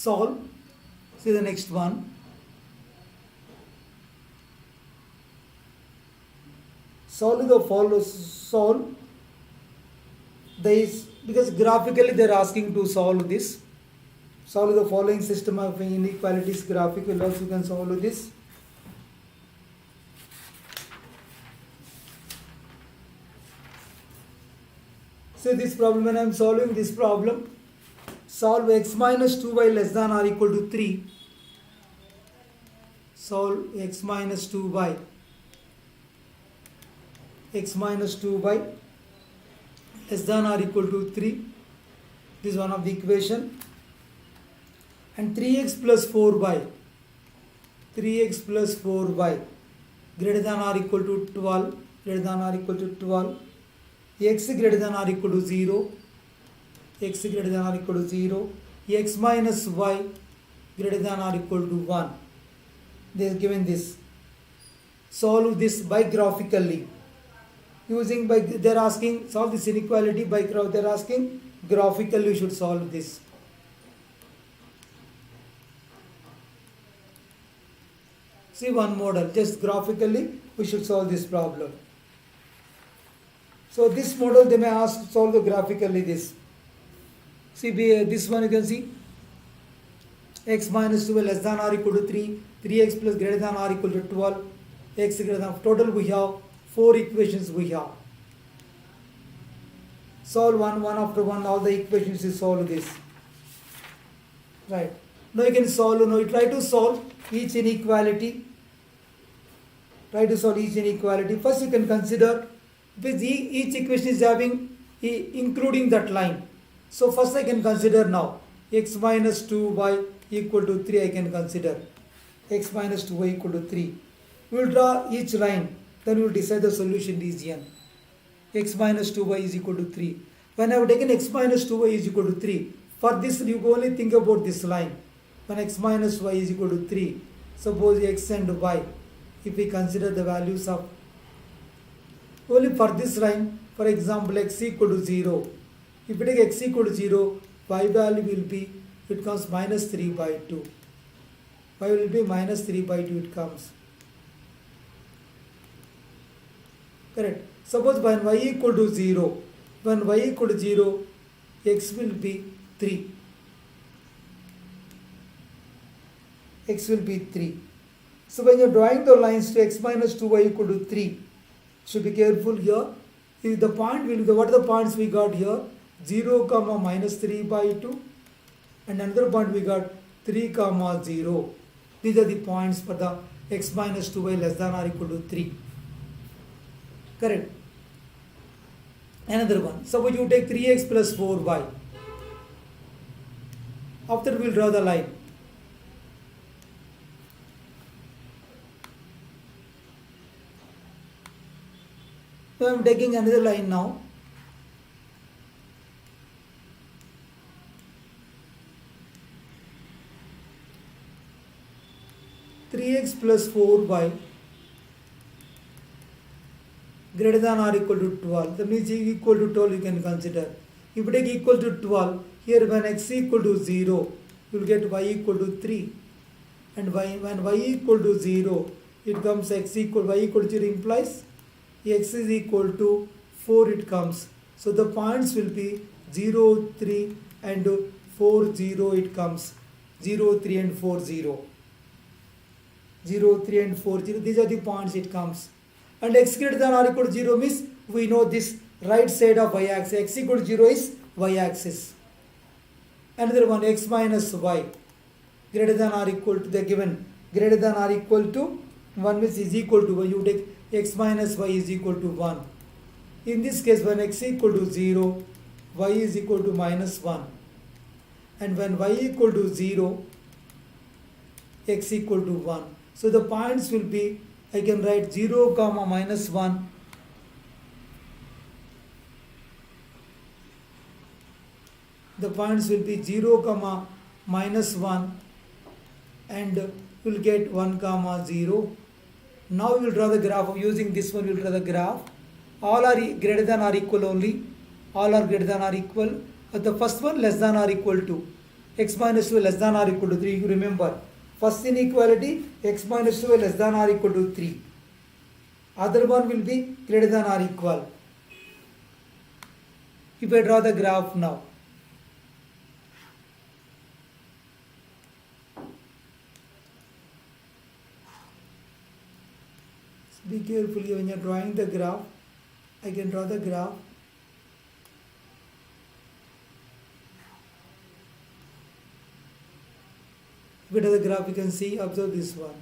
Speaker 1: solve. See the next one. Solve the follow. Solve this, because graphically they are asking to solve this. Solve the following system of inequalities graphically. Also you can solve this. So this problem, when I am solving this problem, solve x minus 2y less than or equal to 3. Solve x minus 2y. X minus 2y less than or equal to 3. This is one of the equation. And 3x plus 4y. 3x plus 4y greater than or equal to 12. Greater than or equal to 12. X greater than or equal to 0. X greater than or equal to 0. X minus y greater than or equal to 1. They are given this. Solve this by graphically. Using by, they are asking, solve this inequality by graph. They are asking graphically you should solve this. See one model, just graphically we should solve this problem. So this model they may ask solve the graphically this. See this one you can see. X minus 2 less than or equal to 3. 3x plus greater than or equal to 12. X greater than, total we have 4 equations we have. Solve one after one, all the equations, you solve this. Right. Now you can solve, now you try to solve each inequality. Try to solve each inequality. First you can consider, because each equation is having, including that line. So first I can consider now, x minus 2y equal to 3 I can consider. X minus 2y equal to 3. We will draw each line, then we will decide the solution region. X minus 2y is equal to 3. When I have taken x minus 2y is equal to 3, for this you only think about this line. When x minus y is equal to 3, suppose x and y, if we consider the values of, only for this line, for example x equal to 0. If we take x equal to 0, y value will be, it comes minus 3 by 2. Y will be minus 3 by 2 it comes. Correct. Suppose when y equal to 0, when y equal to 0, x will be 3. X will be 3. So when you are drawing the lines to x minus 2y equal to 3, should be careful here. If the point will be, what are the points we got here? 0 comma minus 3 by 2. And another point we got 3 comma 0. These are the points for the x minus 2y less than or equal to 3. Correct. Another one. Suppose you take 3x plus 4y. After we will draw the line. So I am taking another line now. X plus 4y greater than or equal to 12. That means equal to 12 you can consider. If you take equal to 12, here when x equal to 0, you will get y equal to 3. And when y equal to 0, it comes x equal, y equal to 0 implies x is equal to 4 it comes. So the points will be 0, 3 and 4, 0 it comes. 0, 3 and 4, 0. 0, 3 and 4, 0. These are the points it comes. And x greater than or equal to 0 means we know this right side of y axis. X equal to 0 is y axis. Another one, x minus y greater than or equal to the given. Greater than or equal to 1 means is equal to y. You take x minus y is equal to 1. In this case, when x equal to 0, y is equal to minus 1. And when y equal to 0, x equal to 1. So the points will be, I can write 0 comma minus 1. The points will be 0 comma minus 1 and we'll get 1 comma 0. Now we will draw the graph. Using this one we will draw the graph. All are greater than or equal only. All are greater than or equal. The first one less than or equal to. x minus 2 less than or equal to 3. You remember, first inequality, x minus 2 less than or equal to 3. Other one will be greater than or equal. If I draw the graph now, be careful when you are drawing the graph. I can draw the graph. If it is a graph, you can see, observe this one.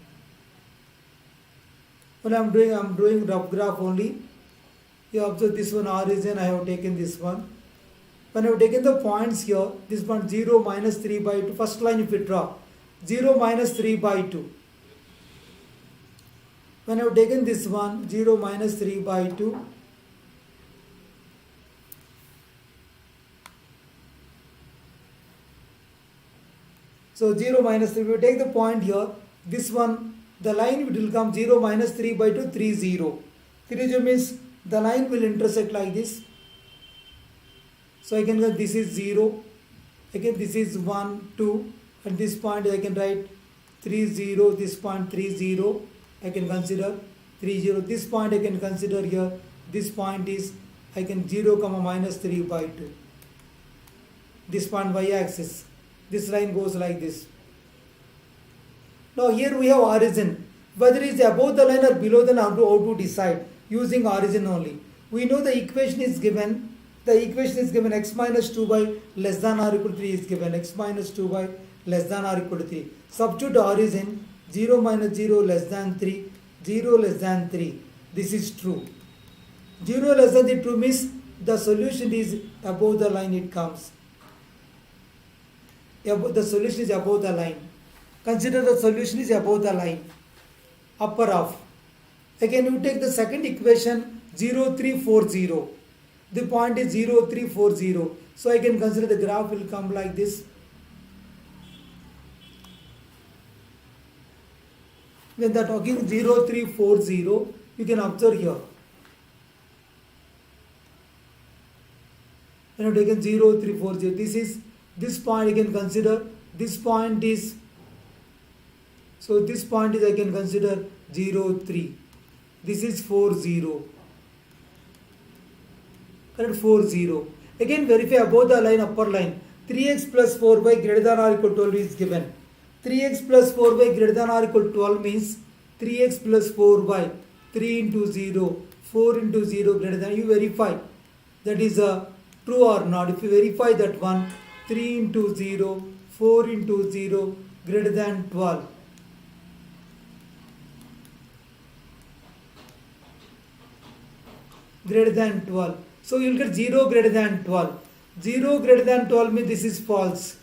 Speaker 1: When I am doing rough graph only. You observe this one, origin, I have taken this one. When I have taken the points here, this one 0 minus 3 by 2, first line if you draw, 0 minus 3 by 2. When I have taken this one, 0 minus 3 by 2, so 0 minus 3, we take the point here, this one, the line will come 0 minus 3 by 2, 3, 0. 3, 0 means the line will intersect like this. So I can get this is 0, again this is 1, 2, at this point I can write 3, 0, this point 3, 0, I can consider 3, 0, this point I can consider here, this point is, I can 0, comma minus 3 by 2. This point y axis, this line goes like this. Now here we have origin, whether it is above the line or below the line, how to decide, using origin only. We know the equation is given. The equation is given x minus 2 by less than or equal to 3 is given. X minus 2 by less than or equal to 3. Substitute origin 0 minus 0 less than 3. 0 less than 3. This is true. 0 less than 3 true means the solution is above the line it comes. The solution is above the line. Consider the solution is above the line. Upper half. Again you take the second equation 0, 3, 4, 0. The point is 0, 3, 4, 0. So I can consider the graph will come like this. When they are talking 0, 3, 4, 0, you can observe here. When you have taken 0, 3, 4, 0, this point I can consider, this point is, so this point is I can consider 0, 3. This is 4, 0. Correct, 4, 0. Again verify above the line, upper line. 3x plus 4y greater than or equal to 12 is given. 3x plus 4y greater than or equal to 12 means 3x plus 4y, 3 into 0, 4 into 0 greater than, you verify that is true or not. If you verify that one, 3 into 0, 4 into 0 greater than 12. Greater than 12. So you will get 0 greater than 12. 0 greater than 12 means this is false.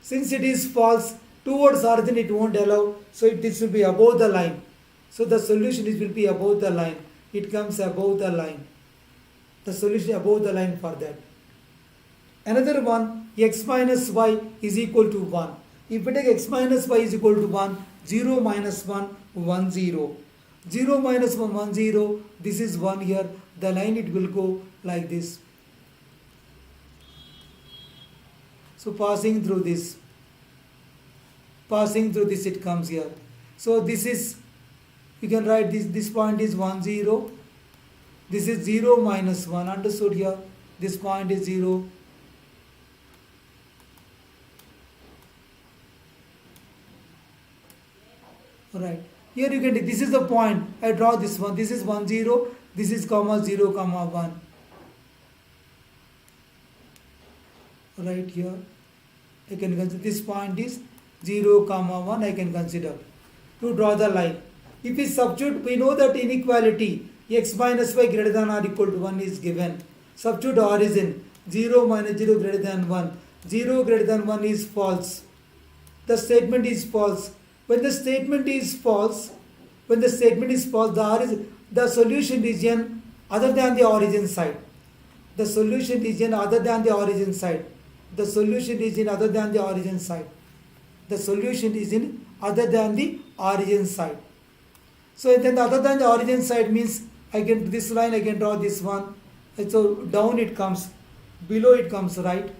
Speaker 1: Since it is false, towards origin it won't allow. So this will be above the line. So the solution will be above the line. It comes above the line. The solution above the line for that. Another one, x minus y is equal to 1. If we take x minus y is equal to 1, 0 minus 1, 1, 0. 0 minus 1, 1, 0. This is 1 here. The line it will go like this. So passing through this it comes here. So this is, you can write this point is 1, 0. This is 0 minus 1. Understood here? This point is 0. Alright. Here you can, this is the point. I draw this one. This is 1, 0. This is comma 0, comma 1. Right here. I can consider this point is 0, comma 1. I can consider to draw the line. If we substitute, we know that inequality x minus y greater than or equal to 1 is given. Substitute origin 0 minus 0 greater than 1. 0 greater than 1 is false. The statement is false. When the statement is false, the solution region other than the origin side. The solution region other than the origin side. The solution region other than the origin side. The solution region other than the origin side. So then the other than the origin side means I can, this line I can draw this one. So down it comes, below it comes, right?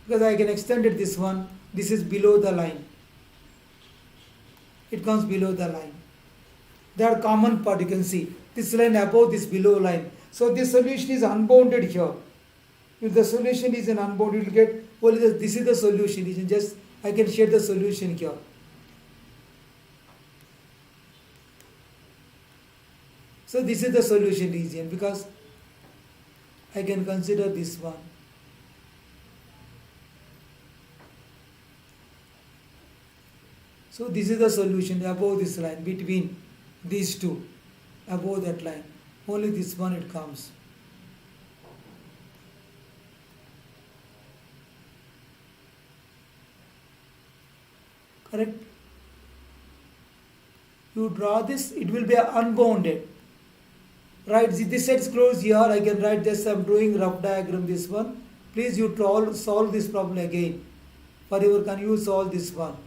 Speaker 1: Because I can extend it this one. This is below the line. It comes below the line. They are common part, you can see. This line above, this below line. So this solution is unbounded here. If the solution is an unbounded, you will get only this is the solution. You can just, I can share the solution here. So this is the solution region because I can consider this one. So this is the solution above this line, between these two, above that line. Only this one it comes. Correct? You draw this, it will be unbounded. Right, this set is closed here. I can write this, I'm drawing rough diagram, this one. Please you solve this problem again. For your, can you solve this one?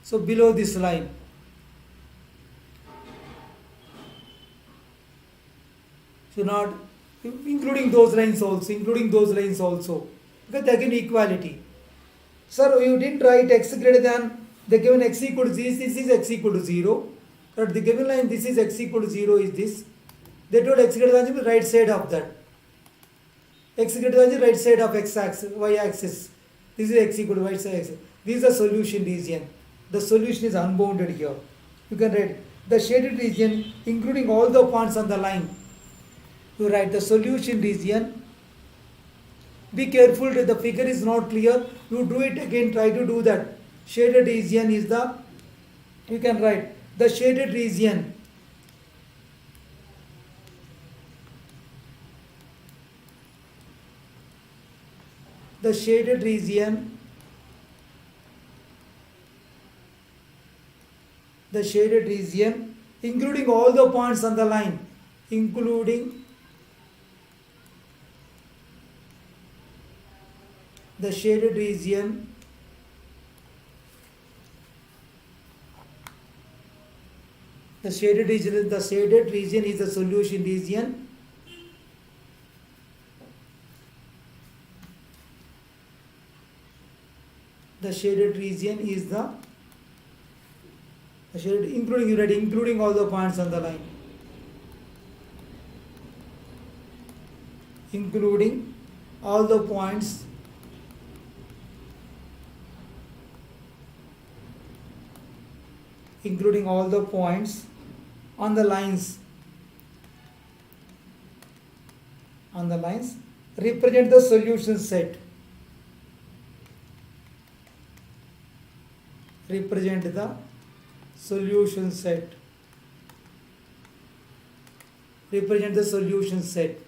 Speaker 1: So below this line. So not, including those lines also. Because again equality. Sir, you didn't write x greater than, the given x equal to 0, this is x equal to 0. But the given line, this is x equal to 0 is this. They told x greater than the right side of that. X greater than the right side of x axis, y axis. This is x equal to right side axis. This is the solution region. The solution is unbounded here. You can write the shaded region, including all the points on the line. You write the solution region. Be careful that the figure is not clear. You do it again, try to do that. Shaded region is the, you can write the shaded region. The shaded region, including all the points on the line, including the shaded region, the shaded region is the solution region. The shaded region is the shaded, including all the points on the line. Including all the points on the lines. Represent the solution set. Represent the solution set. Represent the solution set.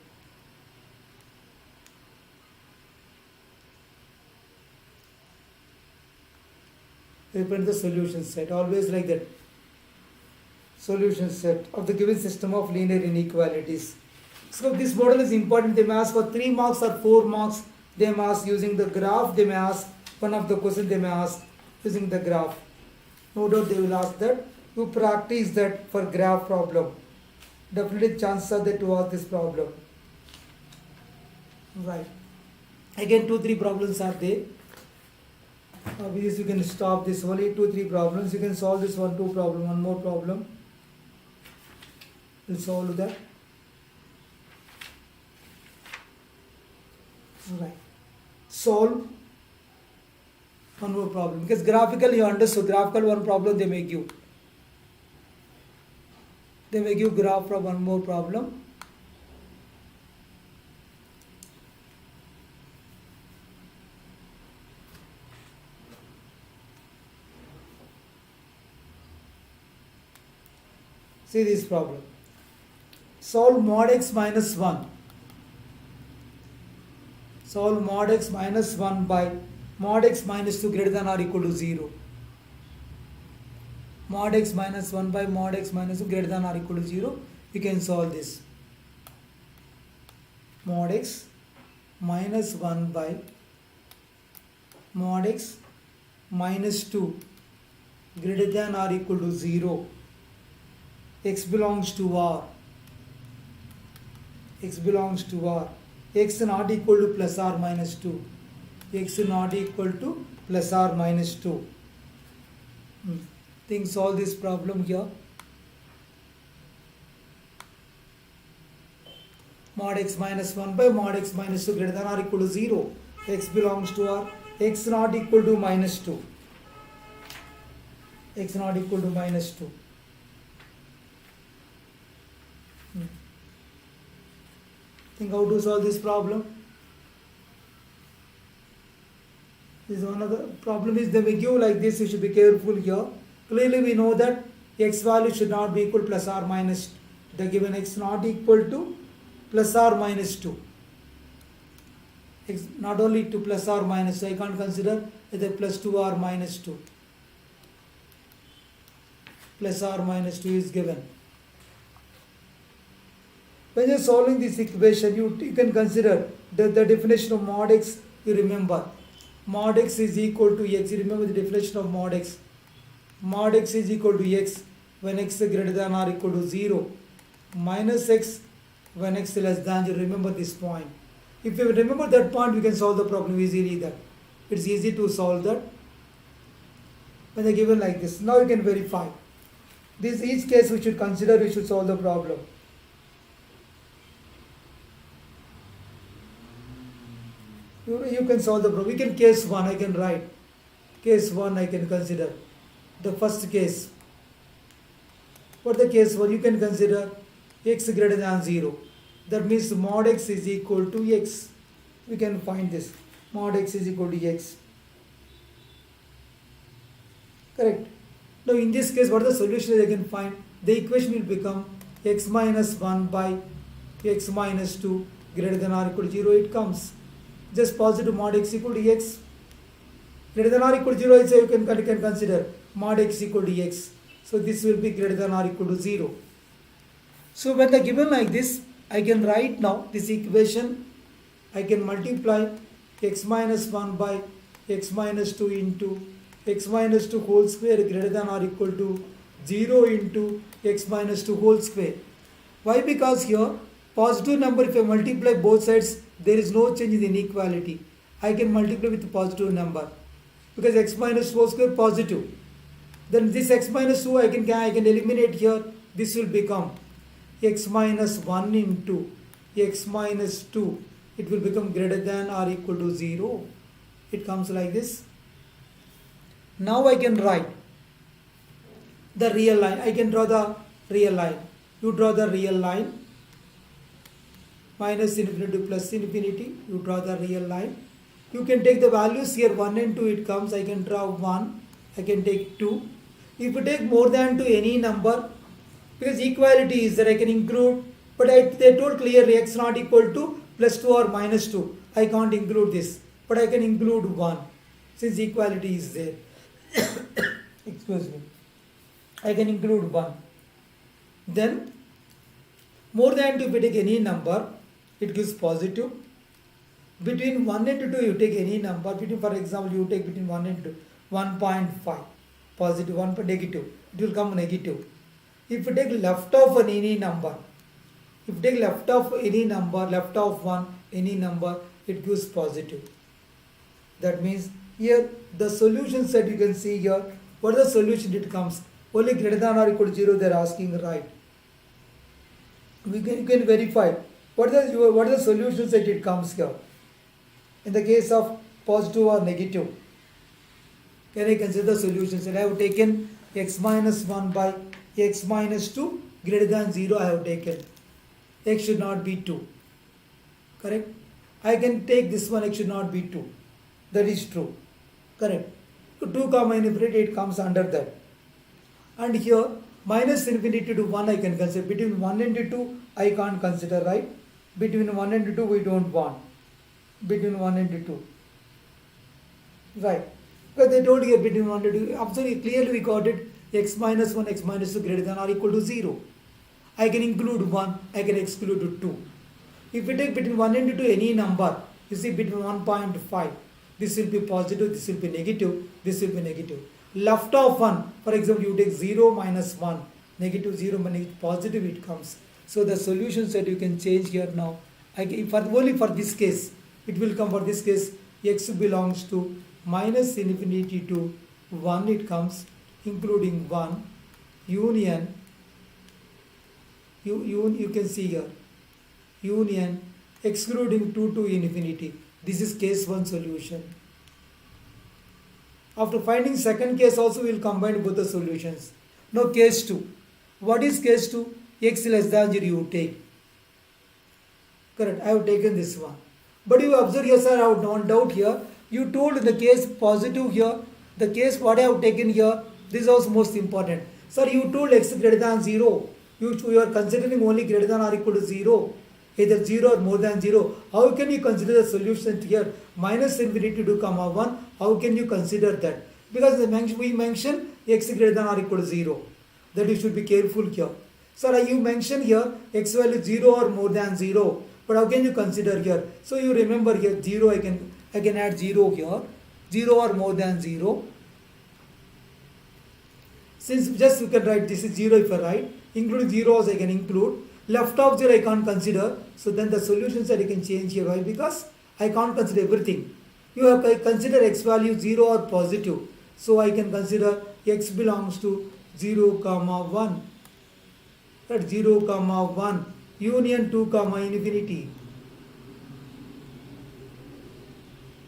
Speaker 1: Represent the solution set. Always like that. Solution set of the given system of linear inequalities. So this model is important. They may ask for 3 marks or 4 marks. They may ask using the graph. They may ask one of the questions. They may ask using the graph. No doubt they will ask that. You practice that for graph problem. Definitely chances are there to ask this problem. Right. Again 2-3 problems are there. With this you can stop this only 2-3 problems. You can solve this 1-2 problem. One more problem. We'll solve that. Right. Solve one more problem. Because graphically you understood. Graphical one problem they make you. They make you graph from one more problem. See this problem. Solve mod x minus 1. Solve mod x minus 1 by mod x minus 2 greater than or equal to 0. Mod x minus 1 by mod x minus 2 greater than or equal to 0. You can solve this. Mod x minus 1 by mod x minus 2 greater than or equal to 0. X belongs to R. X belongs to R. x not equal to plus or minus 2. X not equal to plus or minus 2. Think solve this problem here. Mod x minus 1 by mod x minus 2 greater than or equal to 0. X belongs to R. X not equal to minus 2. X not equal to minus 2. Think how to solve this problem. This is one of the problem is they may give like this, you should be careful here. Clearly we know that x value should not be equal plus or minus the given x not equal to plus or minus 2. X not only to plus or minus, so I can't consider either plus 2 or minus 2. Plus or minus 2 is given. When you are solving this equation, you can consider the definition of mod x, you remember. Mod x is equal to x, you remember the definition of mod x. Mod x is equal to x when x is greater than or equal to 0. Minus x when x is less than 0, remember this point. If you remember that point, we can solve the problem easily that. It's easy to solve that. When they are given like this, now you can verify. This each case we should consider, we should solve the problem. You can solve the problem. We can case 1, I can write. Case 1 I can consider. The first case. For the case 1, you can consider x greater than 0. That means mod x is equal to x. We can find this. Mod x is equal to x. Correct. Now in this case, what are the solutions I can find? The equation will become x minus 1 by x minus 2 greater than or equal to 0. It comes. Just positive mod x equal to x. Greater than or equal to 0, you can consider mod x equal to x. So this will be greater than or equal to 0. So when they are given like this, I can write now this equation. I can multiply x minus 1 by x minus 2 into x minus 2 whole square greater than or equal to 0 into x minus 2 whole square. Why? Because here positive number, if I multiply both sides, there is no change in the inequality. I can multiply with positive number because x minus 2 whole square positive. Then this x minus 2 I can eliminate here. This will become x minus 1 into x minus 2. It will become greater than or equal to 0. It comes like this. Now I can write the real line. I can draw the real line. You draw the real line. Minus infinity to plus infinity. You draw the real line. You can take the values here 1 and 2 it comes. I can draw 1. I can take 2. If you take more than 2 any number, because equality is that I can include, but they told clearly x not equal to plus 2 or minus 2. I can't include this, but I can include 1 since equality is there. Excuse me. I can include 1. Then more than 2, if you take any number, it gives positive. Between 1 and 2, you take any number. Between, for example, you take between 1 and 2, 1.5, positive, 1 negative. It will come negative. If you take left of any number, if you take left of any number, left of 1, any number, it gives positive. That means here the solution set you can see here. What is the solution? It comes only greater than or equal to 0. They are asking right. You can verify what is the solution set it comes here. In the case of positive or negative, can I consider the solution set? I have taken x minus 1 by x minus 2 greater than 0. I have taken x should not be 2. Correct? I can take this one, x should not be 2. That is true. Correct. So 2 comma infinity, it comes under that. And here minus infinity to 1 I can consider. Between 1 and 2 I can't consider, right? Between 1 and 2 we don't want. Between 1 and 2. Right. Because they told here between 1 and 2. Absolutely clearly we got it. X minus 1, x minus 2 greater than or equal to 0. I can include 1, I can exclude 2. If we take between 1 and 2 any number, you see between 1.5, this will be positive, this will be negative, this will be negative. Left of 1, for example, you take 0 minus 1, negative 0 minus positive it comes. So the solution set you can change here now. Only for this case, it will come for this case, x belongs to minus infinity to 1 it comes, including 1, union, you can see here, union, excluding 2 to infinity. This is case 1 solution. After finding second case also we will combine both the solutions. Now case 2. What is case 2? X less than 0 you take. Correct, I have taken this one. But you observe here, sir, I have one doubt here. You told the case positive here. The case what I have taken here, this is also most important. Sir, you told x greater than 0. You are considering only greater than or equal to 0. Either 0 or more than 0. How can you consider the solution here? Minus infinity to comma 1. How can you consider that? Because we mentioned x greater than or equal to 0. That you should be careful here. Sir, you mentioned here x value 0 or more than 0. But how can you consider here? So you remember here 0, I can add 0 here. 0 or more than 0. Since just you can write this is 0 if I write. Including 0 also I can include. Left of 0 I can't consider. So then the solutions that I can change here. Why? Because I can't consider everything. You have to consider x value 0 or positive. So I can consider x belongs to 0 comma 1. At 0 comma 1. Union 2 comma infinity.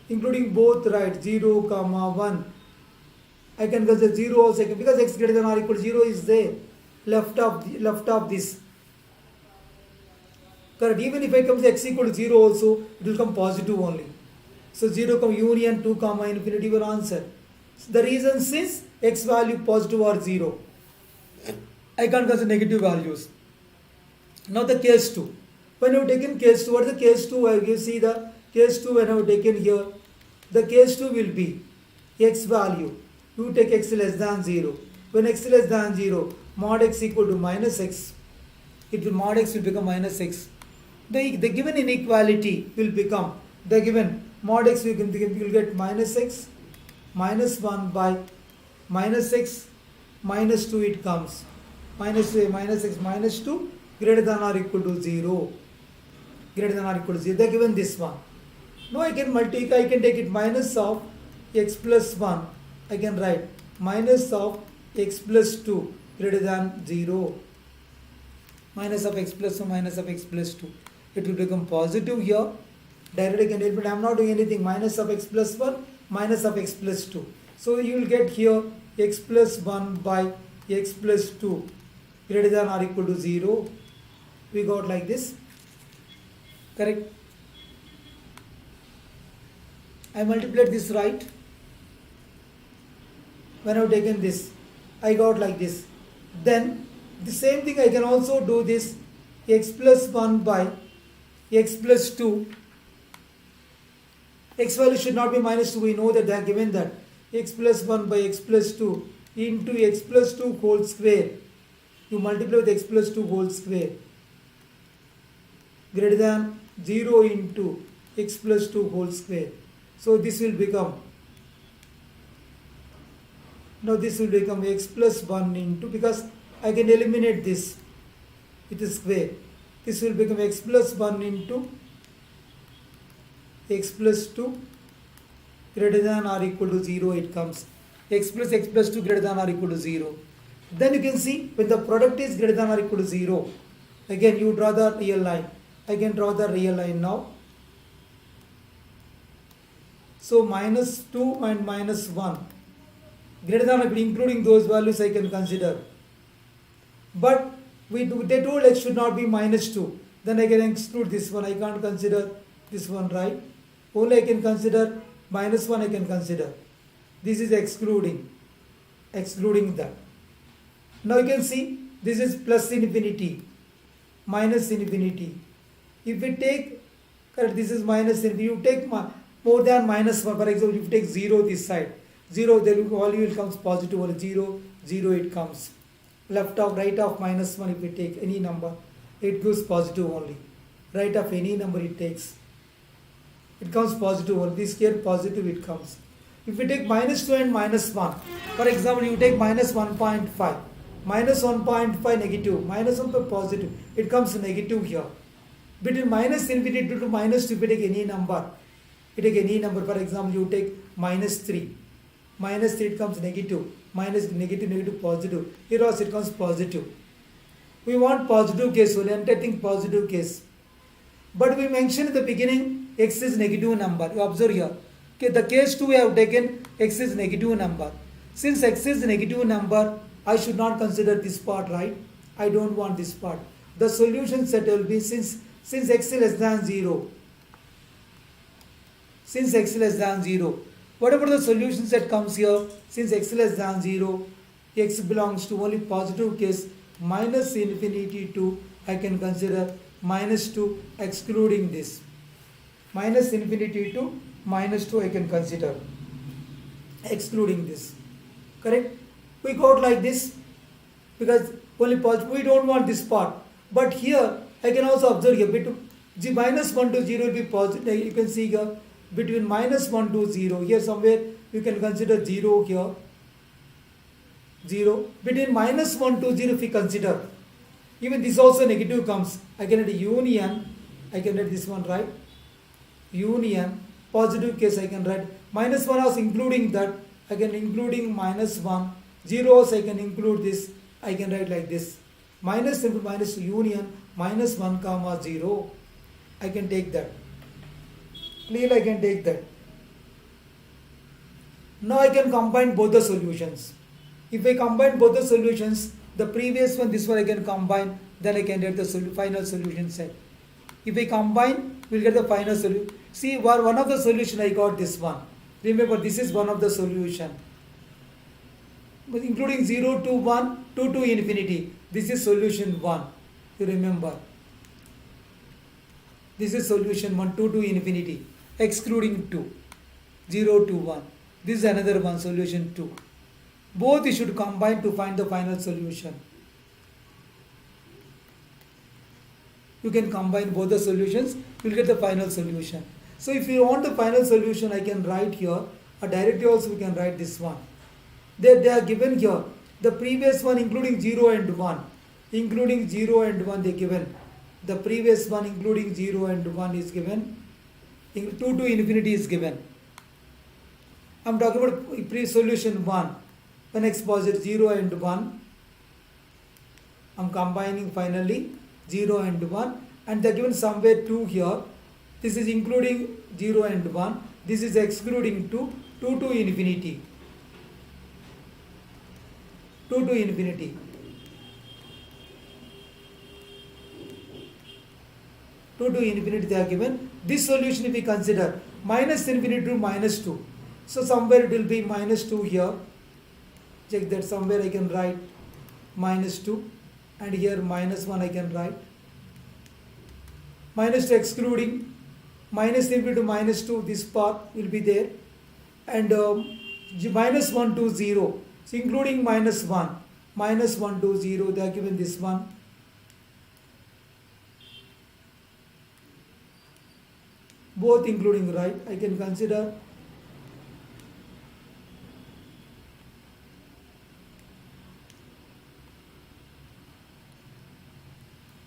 Speaker 1: Including both, right, 0 comma 1. I can consider 0 also because x greater than or equal to 0 is there. Left of this. Correct. Even if I come to x equal to 0 also, it will come positive only. So 0 comma union 2 comma infinity will answer. So the reason since x value positive or 0, I can't consider negative values. Now the case 2. When you have taken case 2, what is the case 2? You see the case 2 when I have taken here. The case 2 will be x value. You take x less than 0. When x less than 0, mod x equal to minus x. Mod x will become minus x. The given inequality will become, the given mod x will get minus x, minus 1 by minus x, minus 2 it comes. Minus x minus 2 greater than or equal to 0. Greater than or equal to 0. They are given this one. Now I can take it minus of x plus 1. I can write minus of x plus 2 greater than 0. Minus of x plus 1 minus of x plus 2. It will become positive here. Directly I can help it. I am not doing anything. Minus of x plus 1 minus of x plus 2. So you will get here x plus 1 by x plus 2 greater than or equal to 0. We got like this. Correct? I multiplied this, right? When I have taken this, I got like this. Then the same thing I can also do this x plus 1 by x plus 2. X value should not be minus 2. We know that they are given that. X plus 1 by x plus 2 into x plus 2 whole square. You multiply with x plus 2 whole square. Greater than 0 into x plus 2 whole square. So this will become, now this will become x plus 1 into, because I can eliminate this, it is square. This will become x plus 1 into x plus 2 greater than or equal to 0 it comes. X plus 2 greater than or equal to 0. Then you can see when the product is greater than or equal to 0, again you draw the real line. I can draw the real line now. So minus 2 and minus 1 greater than or equal, including those values I can consider. But they told x should not be minus 2. Then I can exclude this one. I can't consider this one, right? Only I can consider minus 1 I can consider. This is excluding that. Now you can see this is plus infinity, minus infinity. If we take, correct, this is minus infinity. You take more than minus 1, for example, if you take 0 this side, 0, then value will comes positive, or 0, 0 it comes. Left of, right of minus 1, if we take any number, it goes positive only. Right of any number it takes, it comes positive only. This here positive it comes. If we take minus 2 and minus 1, for example, you take minus 1.5, minus 1.5 negative, minus 1 positive, it comes negative here. Between minus infinity to minus 2, if you take any number, for example, you take minus 3. Minus 3, it comes negative. Minus negative, negative, positive. Here also it comes positive. We want positive case only, and I think positive case. But we mentioned in the beginning, x is negative number. You observe here. Okay, the case 2 we have taken, x is negative number. Since x is negative number, I should not consider this part, right? I don't want this part. The solution set will be since x is less than 0. Since x is less than 0. Whatever the solution set comes here, since x is less than 0, x belongs to only positive case, minus infinity to, I can consider minus 2 excluding this. Minus infinity to minus 2 I can consider excluding this. Correct? We got like this because only positive, we don't want this part. But here I can also observe here between minus 1 to 0 will be positive. You can see here between minus 1 to 0. Here somewhere you can consider 0 here. 0. Between minus 1 to 0 if we consider. Even this also negative comes. I can write union. I can write this one, right? Union. Positive case I can write. Minus 1 also including that. I can including minus 1. 0 also I can include this. I can write like this. Minus into minus union. Minus 1 comma 0. I can take that. Clearly I can take that. Now I can combine both the solutions. If I combine both the solutions, the previous one, this one I can combine, then I can get the final solution set. If I combine, we'll get the final solution. See, one of the solution I got this one. Remember, this is one of the solution. But including 0 to 1, 2 to infinity. This is solution 1. You remember. This is solution 1, 2 to infinity. Excluding 2. 0 to 1. This is another one, solution 2. Both you should combine to find the final solution. You can combine both the solutions, you will get the final solution. So if you want the final solution, I can write here, or directly also we can write this one. They are given here. The previous one including 0 and 1. Including 0 and 1 they given. The previous one including 0 and 1 is given. 2 to infinity is given. I am talking about pre-solution 1. When x positive 0 and 1, I am combining finally 0 and 1, and they are given somewhere 2 here. This is including 0 and 1. This is excluding 2 to infinity. 2 to infinity. 2 to infinity they are given. This solution if we consider minus infinity to minus 2. So somewhere it will be minus 2 here. Check that somewhere I can write minus 2 and here minus 1 I can write. Minus 2 excluding minus infinity to minus 2, this part will be there, and minus 1 to 0. So including minus 1. Minus 1 to 0 they are given this one. Both including, right? I can consider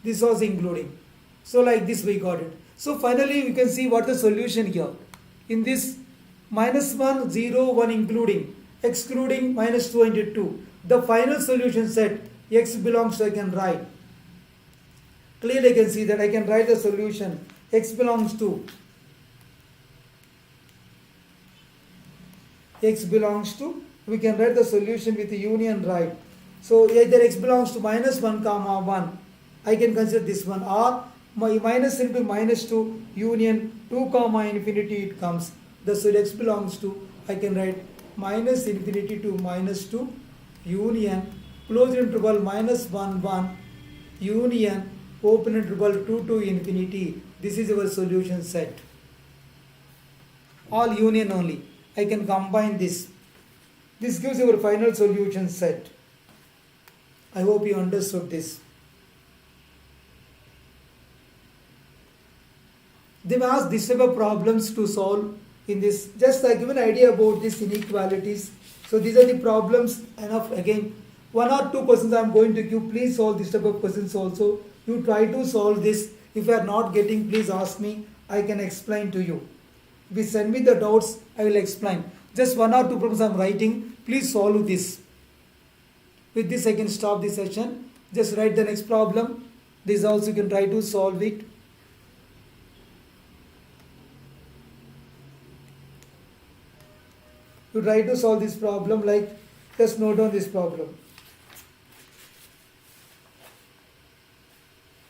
Speaker 1: this was including. So like this we got it. So finally you can see what the solution here. In this minus 1, 0, 1 including, excluding minus 2 and 2. The final solution set x belongs to, I can write. Clearly I can see that I can write the solution. X belongs to. X belongs to. We can write the solution with the union, right? So either x belongs to minus 1 comma 1. I can consider this one, or my minus into minus 2 union 2 comma infinity it comes. Thus x belongs to, I can write minus infinity to minus 2 union closed interval minus 1 1 union open interval 2 to infinity. This is our solution set. All union only. I can combine this. This gives our final solution set. I hope you understood this. They may ask this type of problems to solve in this. Just I give an idea about these inequalities. So these are the problems. Enough. Again, 1 or 2 questions I am going to give. Please solve this type of questions also. You try to solve this. If you are not getting, please ask me. I can explain to you. If you send me the doubts, I will explain. Just 1 or 2 problems I am writing. Please solve this. With this I can stop the session. Just write the next problem. This also you can try to solve it. You try to solve this problem, like just note down this problem.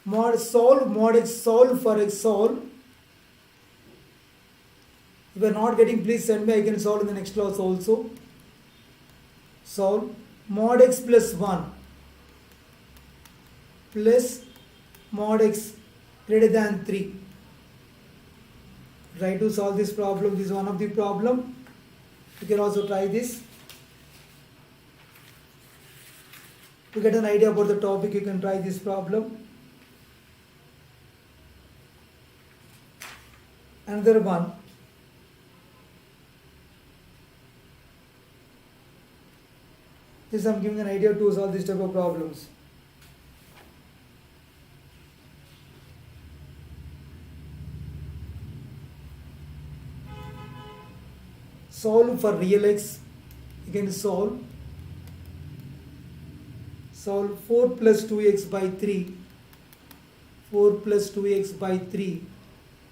Speaker 1: Mod x solve for x solve. If you are not getting, please send me. I can solve in the next class also. Solve mod x plus 1 plus mod x greater than 3. Try to solve this problem. This is one of the problem. You can also try this. To get an idea about the topic, you can try this problem. Another one. This I am giving an idea to solve this type of problems. Solve for real x. You can solve 4 plus 2x by 3. 4 plus 2x by 3.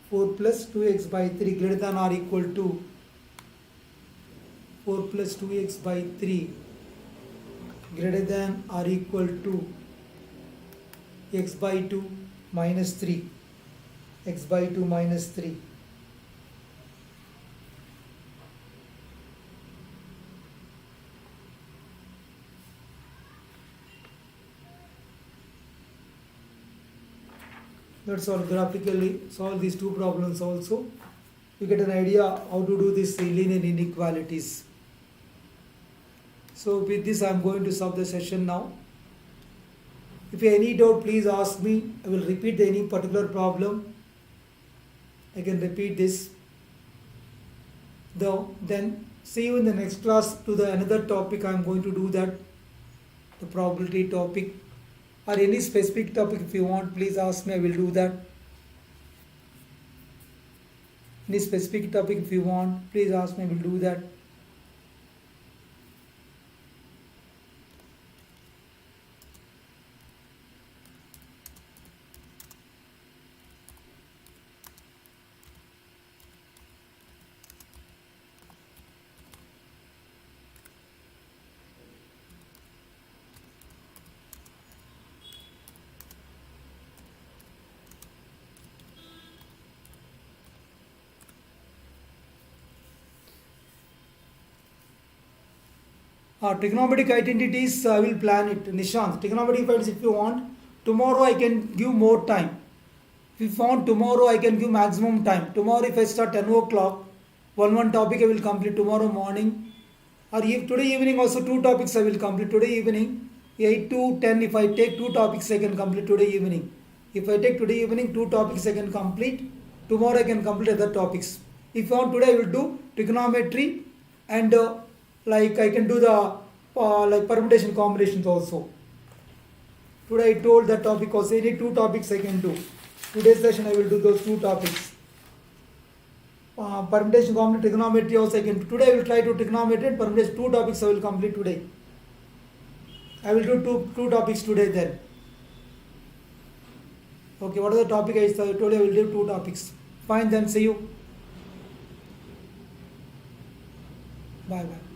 Speaker 1: 4 plus 2x by 3 greater than or equal to 4 plus 2x by 3 greater than or equal to x by 2 minus 3. X by 2 minus 3. Let's graphically solve these two problems also. You get an idea how to do this linear inequalities. So with this I am going to stop the session now. If you have any doubt, please ask me. I will repeat any particular problem. I can repeat this. Then see you in the next class to the another topic. I am going to do that. The probability topic. Or any specific topic if you want, please ask me, I will do that. Any specific topic if you want, please ask me, I will do that. Trigonometric identities, I will plan it. Nishant, trigonometric identities if you want. Tomorrow I can give more time. If you want tomorrow, I can give maximum time. Tomorrow if I start 10 o'clock, one topic I will complete tomorrow morning. Or if today evening also 2 topics I will complete today evening. 8 to 10, if I take 2 topics I can complete today evening. If I take today evening 2 topics I can complete. Tomorrow I can complete other topics. If you want today I will do trigonometry and like I can do the like permutation combinations also. Today I told that topic also. Any 2 topics I can do. Today's session I will do those 2 topics. Permutation combination trigonometry also I can do. Today I will try to trigonometry and permutation 2 topics I will complete today. I will do two topics today then. Okay, what are the topic I told you I will do 2 topics. Fine then, see you. Bye bye.